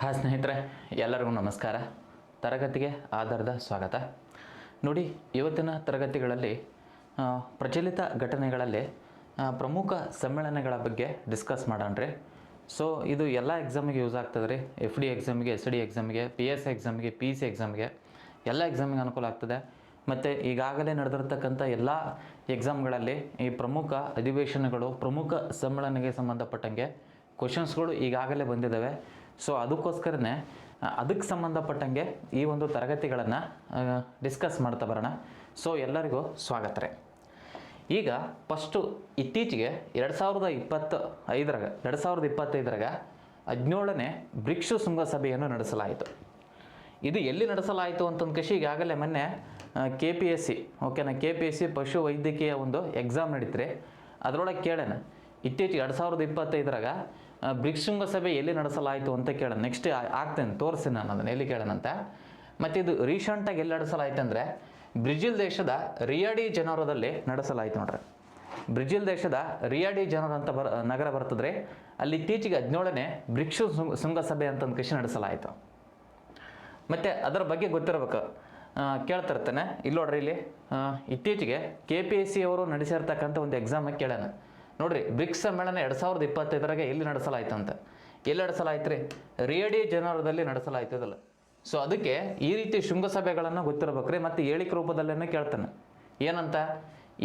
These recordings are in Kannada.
ಸ್ನೇಹಿತರೆ, ಎಲ್ಲರಿಗೂ ನಮಸ್ಕಾರ. ತರಗತಿಗೆ ಆಧಾರದ ಸ್ವಾಗತ. ನೋಡಿ, ಇವತ್ತಿನ ತರಗತಿಗಳಲ್ಲಿ ಪ್ರಚಲಿತ ಘಟನೆಗಳಲ್ಲಿ ಪ್ರಮುಖ ಸಮ್ಮೇಳನಗಳ ಬಗ್ಗೆ ಡಿಸ್ಕಸ್ ಮಾಡೋಣ್ರಿ. ಸೊ ಇದು ಎಲ್ಲ ಎಕ್ಸಾಮಿಗೆ ಯೂಸ್ ಆಗ್ತದೆ ರೀ. FD ಎಕ್ಸಾಮಿಗೆ, SD ಎಕ್ಸಾಮಿಗೆ, PS ಎಕ್ಸಾಮಿಗೆ, PC ಎಕ್ಸಾಮಿಗೆ, ಎಲ್ಲ ಎಕ್ಸಾಮಿಗೆ ಅನುಕೂಲ ಆಗ್ತದೆ. ಮತ್ತು ಈಗಾಗಲೇ ನಡೆದಿರ್ತಕ್ಕಂಥ ಎಲ್ಲ ಎಕ್ಸಾಮ್ಗಳಲ್ಲಿ ಈ ಪ್ರಮುಖ ಅಧಿವೇಶನಗಳು, ಪ್ರಮುಖ ಸಮ್ಮೇಳನಕ್ಕೆ ಸಂಬಂಧಪಟ್ಟಂಗೆ ಕ್ವಶನ್ಸ್ಗಳು ಈಗಾಗಲೇ ಬಂದಿದ್ದಾವೆ. ಸೊ ಅದಕ್ಕೋಸ್ಕರನೇ ಅದಕ್ಕೆ ಸಂಬಂಧಪಟ್ಟಂಗೆ ಈ ಒಂದು ತರಗತಿಗಳನ್ನು ಡಿಸ್ಕಸ್ ಮಾಡ್ತಾ ಬರೋಣ. ಸೊ ಎಲ್ಲರಿಗೂ ಸ್ವಾಗತ ರೀ. ಈಗ ಫಸ್ಟು ಇತ್ತೀಚೆಗೆ 2025 17ನೇ ಬ್ರಿಕ್ಸ್ ಶೃಂಗಸಭೆಯನ್ನು ನಡೆಸಲಾಯಿತು. ಇದು ಎಲ್ಲಿ ನಡೆಸಲಾಯಿತು ಅಂತಂದು ಈಗಾಗಲೇ ಮೊನ್ನೆ KPSC ಓಕೆನಾ, KPSC ಪಶು ವೈದ್ಯಕೀಯ ಒಂದು ಎಕ್ಸಾಮ್ ನಡೀತ್ರಿ. ಅದರೊಳಗೆ ಕೇಳೋಣ, ಇತ್ತೀಚೆಗೆ 2025 ಬ್ರಿಕ್ಸ್ ಶೃಂಗಸಭೆ ಎಲ್ಲಿ ನಡೆಸಲಾಯಿತು ಅಂತ ಕೇಳೋಣ. ನೆಕ್ಸ್ಟ್ ಆಗ್ತೇನೆ, ತೋರಿಸಿ ನಾನು ಅದನ್ನು ಎಲ್ಲಿ ಕೇಳೋಣಂತ. ಮತ್ತು ಇದು ರೀಸೆಂಟಾಗಿ ಎಲ್ಲಿ ನಡೆಸಲಾಯಿತು ಅಂದರೆ ಬ್ರೆಜಿಲ್ ದೇಶದ ರಿಯೋ ಡಿ ಜನೈರೊದಲ್ಲಿ ನಡೆಸಲಾಯಿತು ನೋಡ್ರಿ. ಬ್ರೆಜಿಲ್ ದೇಶದ ರಿಯೋ ಡಿ ಜನೈರೋ ಅಂತ ನಗರ ಬರ್ತದ್ರಿ. ಅಲ್ಲಿ ಇತ್ತೀಚೆಗೆ 17ನೇ ಬ್ರಿಕ್ಸ್ ಶೃಂಗಸಭೆ ಅಂತಂದು ನಡೆಸಲಾಯಿತು. ಮತ್ತು ಅದರ ಬಗ್ಗೆ ಗೊತ್ತಿರಬೇಕು, ಕೇಳ್ತಿರ್ತೇನೆ. ಇಲ್ಲಿ ನೋಡ್ರಿ, ಇಲ್ಲಿ ಇತ್ತೀಚೆಗೆ KPSC ಅವರು ನಡೆಸಿರ್ತಕ್ಕಂಥ ಒಂದು ಎಕ್ಸಾಮಿಗೆ ಕೇಳೋಣ. ನೋಡ್ರಿ, ಬ್ರಿಕ್ಸ್ ಸಮ್ಮೇಳನ 2025 ಎಲ್ಲಿ ನಡೆಸಲಾಯ್ತು ಅಂತ. ಎಲ್ಲಿ ನಡೆಸಲಾಯ್ತು ರೀ? ರಿಯೋ ಡಿ ಜನೈರೊದಲ್ಲಿ ನಡೆಸಲಾಯ್ತದಲ್ಲ. ಸೊ ಅದಕ್ಕೆ ಈ ರೀತಿ ಶೃಂಗಸಭೆಗಳನ್ನು ಗೊತ್ತಿರಬೇಕು ರೀ. ಮತ್ತು ಹೇಳಿಕೆ ರೂಪದಲ್ಲೇ ಕೇಳ್ತಾನೆ, ಏನಂತ,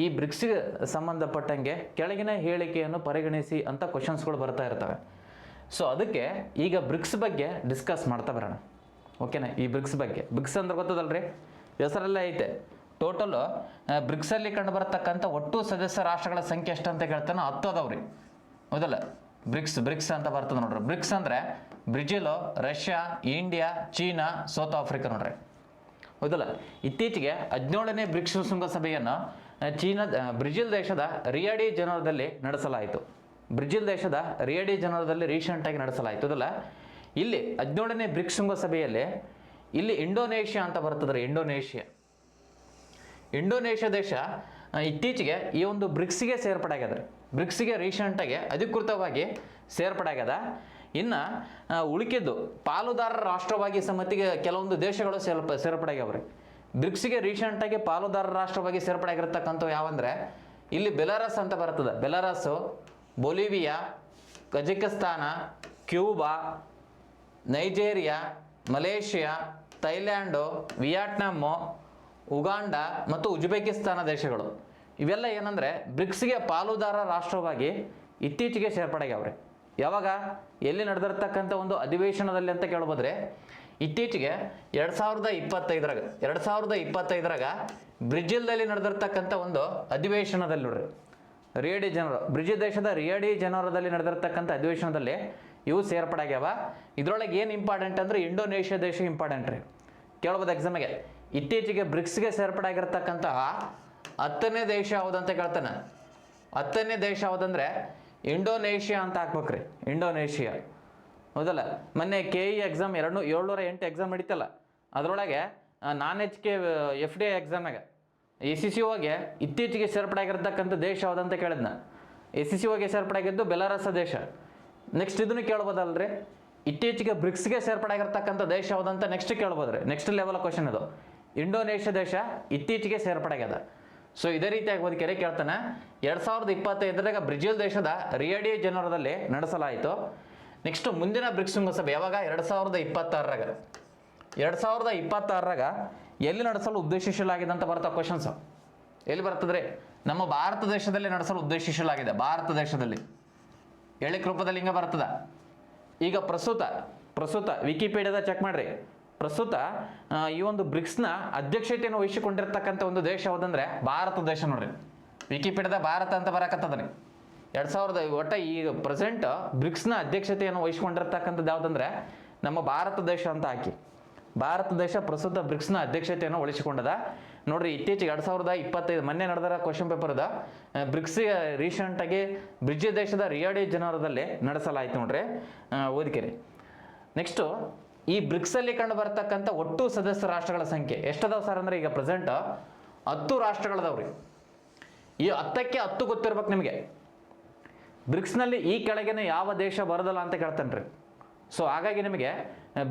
ಈ ಬ್ರಿಕ್ಸ್ಗೆ ಸಂಬಂಧಪಟ್ಟಂಗೆ ಕೆಳಗಿನ ಹೇಳಿಕೆಯನ್ನು ಪರಿಗಣಿಸಿ ಅಂತ ಕ್ವಶನ್ಸ್ಗಳು ಬರ್ತಾ ಇರ್ತವೆ. ಸೊ ಅದಕ್ಕೆ ಈಗ ಬ್ರಿಕ್ಸ್ ಬಗ್ಗೆ ಡಿಸ್ಕಸ್ ಮಾಡ್ತಾ ಬರೋಣ. ಓಕೆನಾ? ಈ ಬ್ರಿಕ್ಸ್ ಬಗ್ಗೆ, ಬ್ರಿಕ್ಸ್ ಅಂದ್ರೆ ಗೊತ್ತದಲ್ರಿ, ಹೆಸರಲ್ಲೇ ಐತೆ. ಟೋಟಲು ಬ್ರಿಕ್ಸಲ್ಲಿ ಕಂಡು ಬರತಕ್ಕಂಥ ಒಟ್ಟು ಸದಸ್ಯ ರಾಷ್ಟ್ರಗಳ ಸಂಖ್ಯೆ ಎಷ್ಟು ಅಂತ ಕೇಳ್ತಾನೆ, 10 ಅದಾವ್ರಿ. ಹೌದಲ್ಲ? ಬ್ರಿಕ್ಸ್ ಅಂತ ಬರ್ತದೆ ನೋಡ್ರಿ. ಬ್ರಿಕ್ಸ್ ಅಂದರೆ Brazil, Russia, India, China, South Africa ನೋಡ್ರಿ. ಹೌದಲ್ಲ? ಇತ್ತೀಚೆಗೆ 17ನೇ ಬ್ರಿಕ್ಸ್ ಶೃಂಗಸಭೆಯನ್ನು ಬ್ರೆಜಿಲ್ ದೇಶದ ರಿಯೋ ಡಿ ಜನೈರೊದಲ್ಲಿ ನಡೆಸಲಾಯಿತು. ಬ್ರೆಜಿಲ್ ದೇಶದ ರಿಯೋ ಡಿ ಜನೈರೊದಲ್ಲಿ ರೀಸೆಂಟಾಗಿ ನಡೆಸಲಾಯಿತು. ಹೌದಲ್ಲ? ಇಲ್ಲಿ 17ನೇ ಬ್ರಿಕ್ಸ್ ಶೃಂಗಸಭೆಯಲ್ಲಿ ಇಲ್ಲಿ ಇಂಡೋನೇಷ್ಯಾ ಅಂತ ಬರ್ತದೆ ರೀ. ಇಂಡೋನೇಷ್ಯಾ ದೇಶ ಇತ್ತೀಚೆಗೆ ಈ ಒಂದು ಬ್ರಿಕ್ಸ್ಗೆ ಸೇರ್ಪಡೆ ಆಗ್ಯದ. ಬ್ರಿಕ್ಸ್ಗೆ ರೀಸೆಂಟಾಗಿ ಅಧಿಕೃತವಾಗಿ ಸೇರ್ಪಡೆ ಆಗ್ಯದ. ಇನ್ನು ಉಳಿಕೆದ್ದು ಪಾಲುದಾರರ ರಾಷ್ಟ್ರವಾಗಿ ಸಮಿತಿಗೆ ಕೆಲವೊಂದು ದೇಶಗಳು ಸೇರ್ಪಡೆ ಆಗ್ಯಾವ್ರಿ. ಬ್ರಿಕ್ಸ್ಗೆ ರೀಸೆಂಟಾಗಿ ಪಾಲುದಾರರ ರಾಷ್ಟ್ರವಾಗಿ ಸೇರ್ಪಡೆ ಆಗಿರ್ತಕ್ಕಂಥವು ಯಾವಂದರೆ ಇಲ್ಲಿ ಬೆಲಾರಸ್ ಅಂತ ಬರ್ತದೆ. ಬೆಲಾರಸ್ಸು, ಬೊಲಿವಿಯಾ, ಕಜಕಿಸ್ತಾನ, Cuba, Nigeria, Malaysia, Thailand, Vietnam, Uganda ಮತ್ತು ಉಜ್ಬೇಕಿಸ್ತಾನ ದೇಶಗಳು. ಇವೆಲ್ಲ ಏನಂದರೆ ಬ್ರಿಕ್ಸ್ಗೆ ಪಾಲುದಾರ ರಾಷ್ಟ್ರವಾಗಿ ಇತ್ತೀಚೆಗೆ ಸೇರ್ಪಡೆಗ್ಯಾವ್ರಿ. ಯಾವಾಗ, ಎಲ್ಲಿ ನಡೆದಿರ್ತಕ್ಕಂಥ ಒಂದು ಅಧಿವೇಶನದಲ್ಲಿ ಅಂತ ಕೇಳ್ಬೋದ್ರೆ, ಇತ್ತೀಚೆಗೆ 2025 ಬ್ರೆಜಿಲ್ದಲ್ಲಿ ನಡೆದಿರ್ತಕ್ಕಂಥ ಒಂದು ಅಧಿವೇಶನದಲ್ಲಿ ನೋಡ್ರಿ, ರಿಯೋ ಡಿ ಜನೈರೋ, ಬ್ರೆಜಿಲ್ ದೇಶದ ರಿಯೋ ಡಿ ಜನೈರೊದಲ್ಲಿ ನಡೆದಿರ್ತಕ್ಕಂಥ ಅಧಿವೇಶನದಲ್ಲಿ ಇವು ಸೇರ್ಪಡೆ ಆಗ್ಯಾವ. ಇದರೊಳಗೆ ಏನು ಇಂಪಾರ್ಟೆಂಟ್ ಅಂದರೆ ಇಂಡೋನೇಷ್ಯಾ ದೇಶ ಇಂಪಾರ್ಟೆಂಟ್ ರೀ. ಕೇಳ್ಬೋದು ಎಕ್ಸಾಮಿಗೆ, ಇತ್ತೀಚೆಗೆ ಬ್ರಿಕ್ಸ್ಗೆ ಸೇರ್ಪಡೆ ಆಗಿರ್ತಕ್ಕಂತಹ 10ನೇ ದೇಶ ಯಾವುದಂತ ಕೇಳ್ತಾನೆ. 10ನೇ ದೇಶ ಯಾವುದಂದ್ರೆ ಇಂಡೋನೇಷ್ಯಾ ಅಂತ ಹಾಕ್ಬೇಕ್ರಿ. ಇಂಡೋನೇಷ್ಯಾ. ಹೌದಲ್ಲ? ಮೊನ್ನೆ KE ಎಕ್ಸಾಮ್ 708 ಎಕ್ಸಾಮ್ ನಡೀತಲ್ಲ, ಅದರೊಳಗೆ non-HK FD ಎಕ್ಸಾಮಾಗ SCCOಗೆ ಇತ್ತೀಚೆಗೆ ಸೇರ್ಪಡೆ ಆಗಿರ್ತಕ್ಕಂಥ ದೇಶ ಯಾವುದಂತ ಕೇಳಿದ್ನ. SCCOಗೆ ಸೇರ್ಪಡೆ ಆಗಿದ್ದು ಬೆಲಾರಸ್ ದೇಶ. ನೆಕ್ಸ್ಟ್ ಇದನ್ನು ಕೇಳ್ಬೋದಲ್ರಿ, ಇತ್ತೀಚೆಗೆ ಬ್ರಿಕ್ಸ್ಗೆ ಸೇರ್ಪಡೆ ಆಗಿರ್ತಕ್ಕಂಥ ದೇಶ ಯಾವುದಂತ ನೆಕ್ಸ್ಟ್ ಕೇಳ್ಬೋದ್ರಿ. ನೆಕ್ಸ್ಟ್ ಲೆವೆಲ್ ಕ್ವಶನ್ ಇದು. ಇಂಡೋನೇಷ್ಯಾ ದೇಶ ಇತ್ತೀಚೆಗೆ ಸೇರ್ಪಡೆ ಆಗ್ಯದ. ಸೊ ಇದೇ ರೀತಿಯಾಗಿ ಓದಿಕೆರೆ ಕೇಳ್ತಾನೆ. 2025 ಬ್ರೆಜಿಲ್ ದೇಶದ ರಿಯೋ ಡಿ ಜನೈರೊದಲ್ಲಿ ನಡೆಸಲಾಯಿತು. ನೆಕ್ಸ್ಟ್ ಮುಂದಿನ ಬ್ರಿಕ್ಸ್ ಶೃಂಗಸಭೆ ಯಾವಾಗ? 2026 ಎಲ್ಲಿ ನಡೆಸಲು ಉದ್ದೇಶಿಸಲಾಗಿದೆ ಅಂತ ಬರ್ತಾ ಕ್ವಶನ್ಸ್. ಎಲ್ಲಿ ಬರ್ತದ್ರಿ? ನಮ್ಮ ಭಾರತ ದೇಶದಲ್ಲಿ ನಡೆಸಲು ಉದ್ದೇಶಿಸಲಾಗಿದೆ. ಭಾರತ ದೇಶದಲ್ಲಿ ಹೇಳಿಕೆ ರೂಪದಲ್ಲಿ ಹಿಂಗೆ ಬರ್ತದ. ಈಗ ಪ್ರಸ್ತುತ ವಿಕಿಪೀಡಿಯಾದ ಚೆಕ್ ಮಾಡ್ರಿ. ಪ್ರಸ್ತುತ ಈ ಒಂದು ಬ್ರಿಕ್ಸ್ನ ಅಧ್ಯಕ್ಷತೆಯನ್ನು ವಹಿಸಿಕೊಂಡಿರ್ತಕ್ಕಂಥ ಒಂದು ದೇಶ ಯಾವುದಂದ್ರೆ ಭಾರತ ದೇಶ ನೋಡ್ರಿ. ವಿಕಿಪೀಡಿಯಾದ ಭಾರತ ಅಂತ ಬರಕತ್ತದ್ರಿ. 2000 ಈಗ ಪ್ರೆಸೆಂಟ್ ಬ್ರಿಕ್ಸ್ನ ಅಧ್ಯಕ್ಷತೆಯನ್ನು ವಹಿಸಿಕೊಂಡಿರ್ತಕ್ಕಂಥದ್ದು ಯಾವುದಂದ್ರೆ ನಮ್ಮ ಭಾರತ ದೇಶ ಅಂತ ಹಾಕಿ. ಭಾರತ ದೇಶ ಪ್ರಸ್ತುತ ಬ್ರಿಕ್ಸ್ನ ಅಧ್ಯಕ್ಷತೆಯನ್ನು ವಹಿಸಿಕೊಂಡದ ನೋಡ್ರಿ. ಇತ್ತೀಚೆಗೆ 2025 ಮೊನ್ನೆ ನಡೆದ ಕ್ವಶನ್ ಪೇಪರ್ ಅದ. ಬ್ರಿಕ್ಸ್ಗೆ ರೀಸೆಂಟಾಗಿ ಬ್ರೆಜಿಲ್ ದೇಶದ ರಿಯೋ ಡಿ ಜನೈರೊದಲ್ಲಿ ನಡೆಸಲಾಯಿತು ನೋಡ್ರಿ. ಓದಿಕೆರಿ. ನೆಕ್ಸ್ಟು ಈ ಬ್ರಿಕ್ಸಲ್ಲಿ ಕಂಡು ಬರ್ತಕ್ಕಂಥ ಒಟ್ಟು ಸದಸ್ಯ ರಾಷ್ಟ್ರಗಳ ಸಂಖ್ಯೆ ಎಷ್ಟದಾವ ಸರ್ ಅಂದರೆ ಈಗ ಪ್ರೆಸೆಂಟ್ 10 ರಾಷ್ಟ್ರಗಳದಾವ್ರಿ. ಈ 10ಕ್ಕೆ 10 ಗೊತ್ತಿರ್ಬೇಕು ನಿಮಗೆ. ಬ್ರಿಕ್ಸ್ನಲ್ಲಿ ಈ ಕೆಳಗಿನ ಯಾವ ದೇಶ ಬರೋದಲ್ಲ ಅಂತ ಕೇಳ್ತಾನೆ ರೀ. ಸೊ ಹಾಗಾಗಿ ನಿಮಗೆ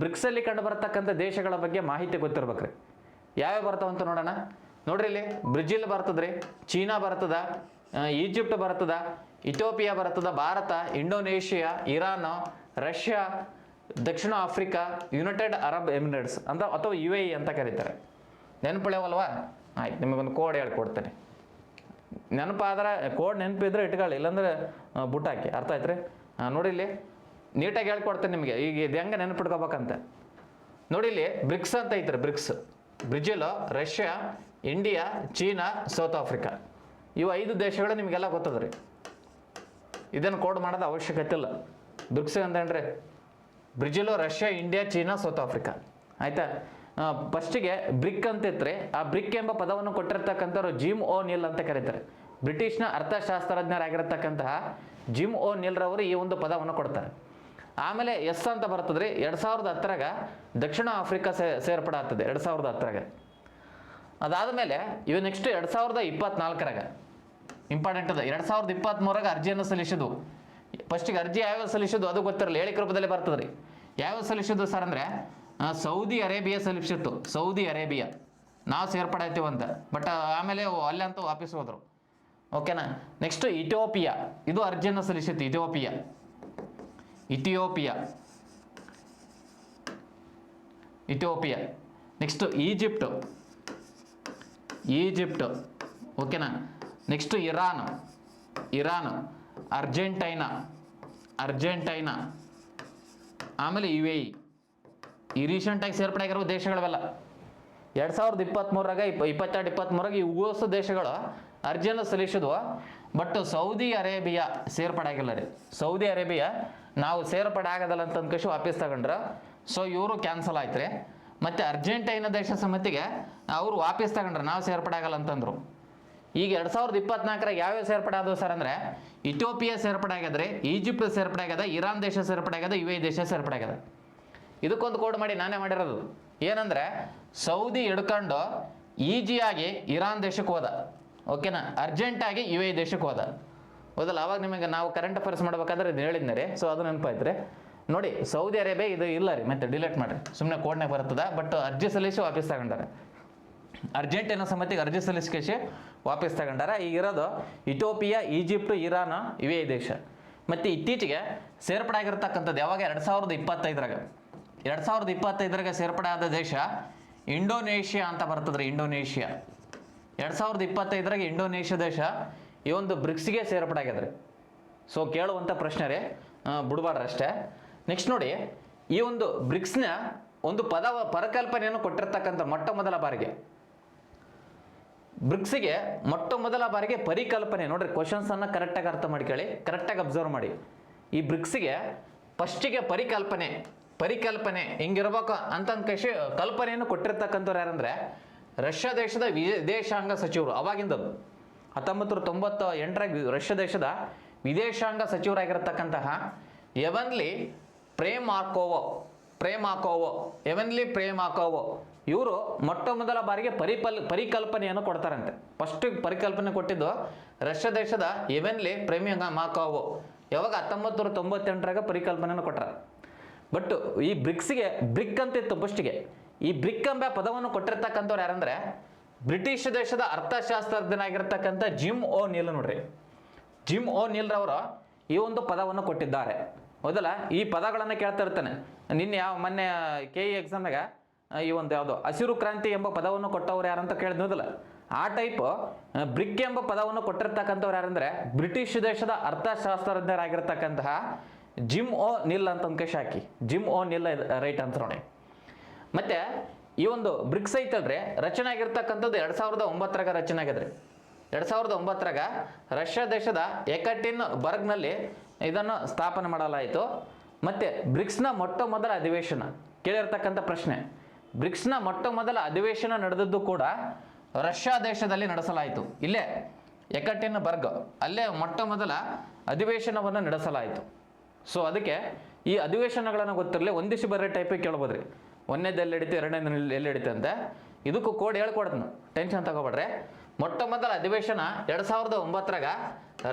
ಬ್ರಿಕ್ಸಲ್ಲಿ ಕಂಡು ಬರತಕ್ಕಂಥ ದೇಶಗಳ ಬಗ್ಗೆ ಮಾಹಿತಿ ಗೊತ್ತಿರ್ಬೇಕ್ರಿ. ಯಾವ್ಯಾವ ಬರ್ತಾವಂತ ನೋಡೋಣ. ನೋಡ್ರಿ ಇಲ್ಲಿ ಬ್ರೆಜಿಲ್ ಬರ್ತದ್ರಿ, ಚೀನಾ ಬರ್ತದ, ಈಜಿಪ್ಟ್ ಬರ್ತದ, ಇಥಿಯೋಪಿಯಾ ಬರ್ತದ, ಭಾರತ, ಇಂಡೋನೇಷಿಯಾ, ಇರಾನ್, ರಷ್ಯಾ, ದಕ್ಷಿಣ ಆಫ್ರಿಕಾ, ಯುನೈಟೆಡ್ ಅರಬ್ ಎಮಿರೇಟ್ಸ್ ಅಂತ ಅಥವಾ UAE ಅಂತ ಕರೀತಾರೆ. ನೆನಪುಳ್ಯವಲ್ವಾ? ಆಯ್ತು, ನಿಮಗೊಂದು ಕೋಡ್ ಹೇಳ್ಕೊಡ್ತೇನೆ. ನೆನಪಾದ್ರೆ ಕೋಡ್ ನೆನಪಿದ್ರೆ ಇಟ್ಕೊಳ್ಳಿ, ಇಲ್ಲಾಂದ್ರೆ ಬುಟ್ಟಾಕಿ. ಅರ್ಥ ಆಯ್ತು ರೀ? ನೋಡಿ ಇಲ್ಲಿ ನೀಟಾಗಿ ಹೇಳ್ಕೊಡ್ತೇನೆ ನಿಮಗೆ. ಈಗ ಇದು ಹೆಂಗೆ ನೆನಪಿಟ್ಕೋಬೇಕಂತ ನೋಡಿ. ಇಲ್ಲಿ ಬ್ರಿಕ್ಸ್ ಅಂತ ಐತ್ರಿ. BRICS Brazil, Russia, India, China, South Africa. ಇವು 5 ದೇಶಗಳು ನಿಮಗೆಲ್ಲ ಗೊತ್ತದ್ರಿ. ಇದನ್ನು ಕೋಡ್ ಮಾಡೋದು ಅವಶ್ಯಕತೆ ಇಲ್ಲ. ಬ್ರಿಕ್ಸ್ ಅಂತಂದ್ರೆ Brazil, Russia, India, China, South Africa. ಆಯ್ತಾ? ಫಸ್ಟಿಗೆ ಬ್ರಿಕ್ ಅಂತ ಇತ್ತು. ಆ ಬ್ರಿಕ್ ಎಂಬ ಪದವನ್ನು ಕೊಟ್ಟಿರ್ತಕ್ಕಂಥವ್ರು ಜಿಮ್ ಓ ನೀಲ್ ಅಂತ ಕರೀತಾರೆ. ಬ್ರಿಟಿಷ್ನ ಅರ್ಥಶಾಸ್ತ್ರಜ್ಞರಾಗಿರತಕ್ಕಂತಹ ಜಿಮ್ ಓ ನೀಲ್ ರವರು ಈ ಒಂದು ಪದವನ್ನು ಕೊಡ್ತಾರೆ. ಆಮೇಲೆ ಎಸ್ ಅಂತ ಬರ್ತದ್ರಿ. 2010 ದಕ್ಷಿಣ ಆಫ್ರಿಕಾ ಸೇರ್ಪಡೆ ಆಗ್ತದೆ. 2010 ಅದಾದಮೇಲೆ ಇವು ನೆಕ್ಸ್ಟ್ 2024 ಇಂಪಾರ್ಟೆಂಟ್ ಅದ. 2023 ಅರ್ಜಿಯನ್ನು ಸಲ್ಲಿಸಿದ್ದು. ಫಸ್ಟಿಗೆ ಅರ್ಜಿ ಯಾವ್ಯಾವ ಸಲ್ಲಿಸಿದ್ದು ಅದು ಗೊತ್ತಿರಲ್ಲ, ಹೇಳಿಕೆ ರೂಪದಲ್ಲಿ ಬರ್ತದ್ರಿ. ಯಾವ್ಯಾವ ಸಲ್ಲಿಸಿದ್ದು ಸರ್ ಅಂದರೆ ಸೌದಿ ಅರೇಬಿಯಾ ಸಲ್ಲಿಸಿತ್ತು. ಸೌದಿ ಅರೇಬಿಯಾ ನಾವು ಸೇರ್ಪಡೆ ಆಯ್ತೀವಂತ, ಬಟ್ ಆಮೇಲೆ ಅಲ್ಲೇ ಅಂತ ವಾಪಸ್ ಹೋದ್ರು. ಓಕೆನಾ? ನೆಕ್ಸ್ಟ್ ಇಥಿಯೋಪಿಯಾ, ಇದು ಅರ್ಜಿಯನ್ನು ಸಲ್ಲಿಸಿತ್ತು. ಇಥಿಯೋಪಿಯಾ. Next Egypt. ಓಕೆನಾ? ನೆಕ್ಸ್ಟ್ ಇರಾನ್, ಅರ್ಜೆಂಟೈನಾ, ಆಮೇಲೆ UAE. ಈ ರೀಸೆಂಟಾಗಿ ಸೇರ್ಪಡೆ ಆಗಿರೋ ದೇಶಗಳವೆಲ್ಲ 2023 22-23 ಈ ಉಗೋಸ ದೇಶಗಳು ಅರ್ಜಿಯನ್ನು ಸಲ್ಲಿಸಿದ್ವು. ಬಟ್ ಸೌದಿ ಅರೇಬಿಯಾ ಸೇರ್ಪಡೆ ಆಗಿಲ್ಲ ರೀ. ಸೌದಿ ಅರೇಬಿಯಾ ನಾವು ಸೇರ್ಪಡೆ ಆಗೋದಲ್ಲ ಅಂತ ಅಂದ್ಕೇಶಿ ವಾಪಸ್ ತಗೊಂಡ್ರ. ಸೊ ಇವರು ಕ್ಯಾನ್ಸಲ್ ಆಯ್ತು ರೀ. ಮತ್ತು ಅರ್ಜೆಂಟೈನಾ ದೇಶ ಸಮಿತಿಗೆ ಅವರು ವಾಪಸ್ ತಗೊಂಡ್ರೆ ನಾವು ಸೇರ್ಪಡೆ ಆಗಲ್ಲ ಅಂತಂದರು. ಈಗ 2024 ಯಾವ್ಯಾವ ಸೇರ್ಪಡೆ ಆದವು ಸರ್ ಅಂದರೆ ಇಥಿಯೋಪಿಯಾ ಸೇರ್ಪಡೆ ಆಗ್ಯದ್ರಿ, ಈಜಿಪ್ಟ್ ಸೇರ್ಪಡೆ ಆಗ್ಯದ, ಇರಾನ್ ದೇಶ ಸೇರ್ಪಡೆ ಆಗ್ಯದ, UAE ದೇಶ ಸೇರ್ಪಡೆ ಆಗ್ಯದ. ಇದಕ್ಕೊಂದು ಕೋಡ್ ಮಾಡಿ ನಾನೇ ಮಾಡಿರೋದು. ಏನಂದರೆ ಸೌದಿ ಹಿಡ್ಕೊಂಡು ಈಜಿಯಾಗಿ ಇರಾನ್ ದೇಶಕ್ಕೆ ಹೋದ. ಓಕೆನಾ? ಅರ್ಜೆಂಟಾಗಿ UAE ದೇಶಕ್ಕೆ ಹೋದಲ್ಲ. ಅವಾಗ ನಿಮಗೆ ನಾವು ಕರೆಂಟ್ ಅಫೇರ್ಸ್ ಮಾಡ್ಬೇಕಾದ್ರೆ ಇದು ಹೇಳಿದ್ನೆ ರೀ. ಸೊ ಅದು ನೆನಪಾಯ್ತು ರೀ. ನೋಡಿ ಸೌದಿ ಅರೇಬಿಯಾ ಇದು ಇಲ್ಲ ರೀ, ಮತ್ತೆ ಡಿಲೀಟ್ ಮಾಡಿರಿ, ಸುಮ್ಮನೆ ಕೋಡ್ನಾಗ ಬರ್ತದ. ಬಟ್ ಅರ್ಜಿ ಸಲ್ಲಿಸಿ ವಾಪಸ್ ತಗೊಂಡಾರೆ. ಅರ್ಜೆಂಟೈನಾ ಸಮಿತಿಗೆ ಅರ್ಜಿ ಸಲ್ಲಿಸಿ ವಾಪಸ್ ತಗೊಂಡಾರ. ಈಗ ಇರೋದು ಇಥಿಯೋಪಿಯಾ, ಈಜಿಪ್ಟ್, ಇರಾನ್, UAE ದೇಶ. ಮತ್ತು ಇತ್ತೀಚೆಗೆ ಸೇರ್ಪಡೆ ಆಗಿರ್ತಕ್ಕಂಥದ್ದು ಯಾವಾಗ 2025 ಸೇರ್ಪಡೆ ಆದ ದೇಶ ಇಂಡೋನೇಷಿಯಾ ಅಂತ ಬರ್ತದ್ರಿ. ಇಂಡೋನೇಷಿಯಾ 2025 ಇಂಡೋನೇಷ್ಯಾ ದೇಶ ಈ ಒಂದು ಬ್ರಿಕ್ಸ್ಗೆ ಸೇರ್ಪಡೆ ಆಗ್ಯದ್ರಿ. ಸೊ ಕೇಳುವಂಥ ಪ್ರಶ್ನೆ ರೀ, ಬಿಡಬಾರ್ದು ಅಷ್ಟೇ. ನೆಕ್ಸ್ಟ್ ನೋಡಿ, ಈ ಒಂದು ಬ್ರಿಕ್ಸ್ನ ಒಂದು ಪರಿಕಲ್ಪನೆಯನ್ನು ಕೊಟ್ಟಿರ್ತಕ್ಕಂಥ ಮೊಟ್ಟ ಮೊದಲ ಬಾರಿಗೆ ಬ್ರಿಕ್ಸ್ಗೆ ಪರಿಕಲ್ಪನೆ ನೋಡ್ರಿ. ಕ್ವಶನ್ಸನ್ನು ಕರೆಕ್ಟಾಗಿ ಅರ್ಥ ಮಾಡ್ಕೊಳ್ಳಿ, ಕರೆಕ್ಟಾಗಿ ಅಬ್ಸರ್ವ್ ಮಾಡಿ. ಈ ಬ್ರಿಕ್ಸ್ಗೆ ಫಸ್ಟಿಗೆ ಪರಿಕಲ್ಪನೆ ಹಿಂಗಿರ್ಬೇಕು ಅಂತ ಕಲ್ಪನೆಯನ್ನು ಕೊಟ್ಟಿರ್ತಕ್ಕಂಥವ್ರು ಯಾರಂದರೆ ರಷ್ಯಾ ದೇಶದ ವಿದೇಶಾಂಗ ಸಚಿವರು. ಅವಾಗಿಂದದು 1998 ರಷ್ಯಾ ದೇಶದ ವಿದೇಶಾಂಗ ಸಚಿವರಾಗಿರ್ತಕ್ಕಂತಹ ಎವನ್ಲಿ ಪ್ರೇಮಾಕೋವೋ ಇವರು ಮೊಟ್ಟ ಮೊದಲ ಬಾರಿಗೆ ಪರಿಕಲ್ಪನೆಯನ್ನು ಕೊಡ್ತಾರಂತೆ. ಫಸ್ಟ್ ಪರಿಕಲ್ಪನೆ ಕೊಟ್ಟಿದ್ದು ರಷ್ಯಾ ದೇಶದ ಎವನ್ಲಿ ಪ್ರೇಮಾಕೋವೋ. ಯಾವಾಗ 1998 ಪರಿಕಲ್ಪನೆಯನ್ನು ಕೊಟ್ಟಾರ. ಬಟ್ ಈ ಬ್ರಿಕ್ಸ್ಗೆ ಬ್ರಿಕ್ ಅಂತಿತ್ತು ಫಸ್ಟಿಗೆ. ಈ ಬ್ರಿಕ್ ಎಂಬ ಪದವನ್ನು ಕೊಟ್ಟಿರ್ತಕ್ಕಂಥವ್ರು ಯಾರಂದ್ರೆ ಬ್ರಿಟಿಷ್ ದೇಶದ ಅರ್ಥಶಾಸ್ತ್ರಜ್ಞನಾಗಿರ್ತಕ್ಕಂಥ ಜಿಮ್ ಓ ನೀಲ್. ನೋಡ್ರಿ, ಜಿಮ್ ಓ ನೀಲ್ ರವರು ಈ ಒಂದು ಪದವನ್ನು ಕೊಟ್ಟಿದ್ದಾರೆ. ಹೌದಲ್ಲ? ಈ ಪದಗಳನ್ನು ಕೇಳ್ತಾ ಇರ್ತಾನೆ. ನಿನ್ನೆ ಮೊನ್ನೆ KE ಎಕ್ಸಾಮ್ನಾಗ ಈ ಒಂದು ಯಾವುದೋ ಹಸಿರು ಕ್ರಾಂತಿ ಎಂಬ ಪದವನ್ನು ಕೊಟ್ಟವ್ರು ಯಾರಂತ ಕೇಳಿದ್ನೋದಲ್ಲ, ಆ ಟೈಪ್ ಬ್ರಿಕ್ ಎಂಬ ಪದವನ್ನು ಕೊಟ್ಟಿರ್ತಕ್ಕಂಥವ್ರು ಯಾರಂದ್ರೆ ಬ್ರಿಟಿಷ್ ದೇಶದ ಅರ್ಥಶಾಸ್ತ್ರಜ್ಞರಾಗಿರ್ತಕ್ಕಂತಹ ಜಿಮ್ ಓ ನೀಲ್ ಅಂತ ಅಂದ್ಕೇಶ್ ಹಾಕಿ. ಜಿಮ್ ಓ ನೀಲ್ ರೈಟ್ ಅಂತ ನೋಡಿ. ಮತ್ತೆ ಈ ಒಂದು ಬ್ರಿಕ್ಸ್ ಐತಲ್ರಿ, ರಚನೆ ಆಗಿರ್ತಕ್ಕಂಥದ್ದು 2009 ರಚನೆ ಆಗಿದ್ರಿ. 2009 ರಷ್ಯಾ ದೇಶದ ಎಕಟೆರಿನ್ಬರ್ಗ್ನಲ್ಲಿ ಇದನ್ನು ಸ್ಥಾಪನೆ ಮಾಡಲಾಯಿತು. ಮತ್ತು ಬ್ರಿಕ್ಸ್ನ ಮೊಟ್ಟ ಮೊದಲ ಅಧಿವೇಶನ ಕೇಳಿರ್ತಕ್ಕಂಥ ಪ್ರಶ್ನೆ. ಬ್ರಿಕ್ಸ್ನ ಮೊಟ್ಟ ಮೊದಲ ಅಧಿವೇಶನ ನಡೆದದ್ದು ಕೂಡ ರಷ್ಯಾ ದೇಶದಲ್ಲಿ ನಡೆಸಲಾಯಿತು. ಇಲ್ಲೇ ಎಕಟೆರಿನ್ಬರ್ಗ್ ಅಲ್ಲೇ ಮೊಟ್ಟ ಮೊದಲ ಅಧಿವೇಶನವನ್ನು ನಡೆಸಲಾಯಿತು. ಸೊ ಅದಕ್ಕೆ ಈ ಅಧಿವೇಶನಗಳನ್ನು ಗೊತ್ತಿರಲಿ, ಒಂದಿಷ್ಟು ಬೇರೆ ಟೈಪಿಗೆ ಕೇಳ್ಬೋದ್ರಿ. ಒಂದನೇದು ಎಲ್ಲಿ ಹಿಡಿತು, ಎರಡನೇದು ಎಲ್ಲಿ ಹಿಡಿತು ಅಂತ. ಇದಕ್ಕೂ ಕೋಡ್ ಹೇಳ್ಕೊಡ್ತೀನಿ, ಟೆನ್ಷನ್ ತಗೋಬೇಡ್ರಿ. ಮೊಟ್ಟ ಮೊದಲ ಅಧಿವೇಶನ 2009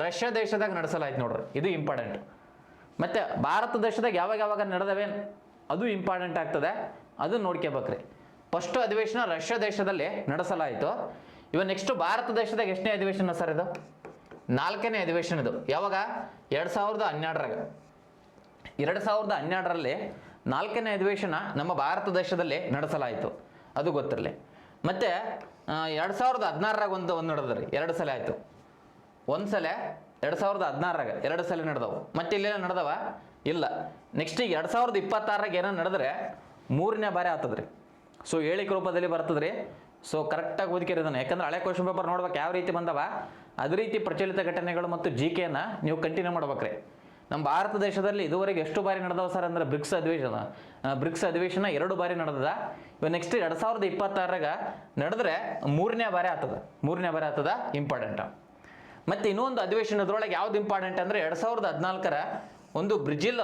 ರಷ್ಯಾ ದೇಶದಾಗ ನಡೆಸಲಾಯ್ತು ನೋಡ್ರಿ. ಇದು ಇಂಪಾರ್ಟೆಂಟ್. ಮತ್ತು ಭಾರತ ದೇಶದಾಗ ಯಾವಾಗ ನಡೆದವೆ ಅದು ಇಂಪಾರ್ಟೆಂಟ್ ಆಗ್ತದೆ, ಅದನ್ನು ನೋಡ್ಕೋಬೇಕ್ರಿ. ಫಸ್ಟ್ ಅಧಿವೇಶನ ರಷ್ಯಾ ದೇಶದಲ್ಲಿ ನಡೆಸಲಾಯಿತು. ಇವಾಗ ನೆಕ್ಸ್ಟ್ ಭಾರತ ದೇಶದಾಗ ಎಷ್ಟನೇ ಅಧಿವೇಶನ ಸರ್ ಇದು? 4ನೇ ಅಧಿವೇಶನ ಇದು. ಯಾವಾಗ? 2012ರಾಗ. 2012ರಲ್ಲಿ 4ನೇ ಅಧಿವೇಶನ ನಮ್ಮ ಭಾರತ ದೇಶದಲ್ಲಿ ನಡೆಸಲಾಯಿತು, ಅದು ಗೊತ್ತಿರಲಿ. ಮತ್ತು 2016ರಾಗ ಒಂದು ನಡೆದ್ರಿ, 2 ಸಲ ಆಯಿತು. ಒಂದು ಸಲ 2016ರಾಗ 2 ಸಲ ನಡೆದವು. ಮತ್ತೆ ಇಲ್ಲೇನೋ ನಡೆದವ ಇಲ್ಲ. ನೆಕ್ಸ್ಟ್ ಈಗ 2026ರಾಗ ಏನೋ ನಡೆದ್ರೆ 3ನೇ ಬಾರಿ ಆಗ್ತದ್ರಿ. ಸೊ ಹೇಳಿಕೆ ರೂಪದಲ್ಲಿ ಬರ್ತದ್ರಿ. ಸೊ ಕರೆಕ್ಟಾಗಿ ಓದಿಕೆರಿ ಇದನ್ನು, ಯಾಕಂದ್ರೆ ಹಳೆ ಕ್ವಶನ್ ಪೇಪರ್ ನೋಡ್ಬೇಕು ಯಾವ ರೀತಿ ಬಂದವ, ಅದೇ ರೀತಿ ಪ್ರಚಲಿತ ಘಟನೆಗಳು ಮತ್ತು GKನ ನೀವು ಕಂಟಿನ್ಯೂ ಮಾಡ್ಬೇಕ್ರಿ. ನಮ್ಮ ಭಾರತ ದೇಶದಲ್ಲಿ ಇದುವರೆಗೆ ಎಷ್ಟು ಬಾರಿ ನಡೆದವ ಸರ್ ಅಂದ್ರೆ ಬ್ರಿಕ್ಸ್ ಅಧಿವೇಶನ 2 ಬಾರಿ ನಡೆದದ. ಇವಾಗ ನೆಕ್ಸ್ಟ್ 2026ರಾಗ ನಡೆದ್ರೆ 3ನೇ ಬಾರಿ ಆಗ್ತದ. ಇಂಪಾರ್ಟೆಂಟ್. ಮತ್ತು ಇನ್ನೊಂದು ಅಧಿವೇಶನ ಇದ್ರೊಳಗೆ ಯಾವ್ದು ಇಂಪಾರ್ಟೆಂಟ್ ಅಂದರೆ 2014ರ ಒಂದು ಬ್ರೆಜಿಲ್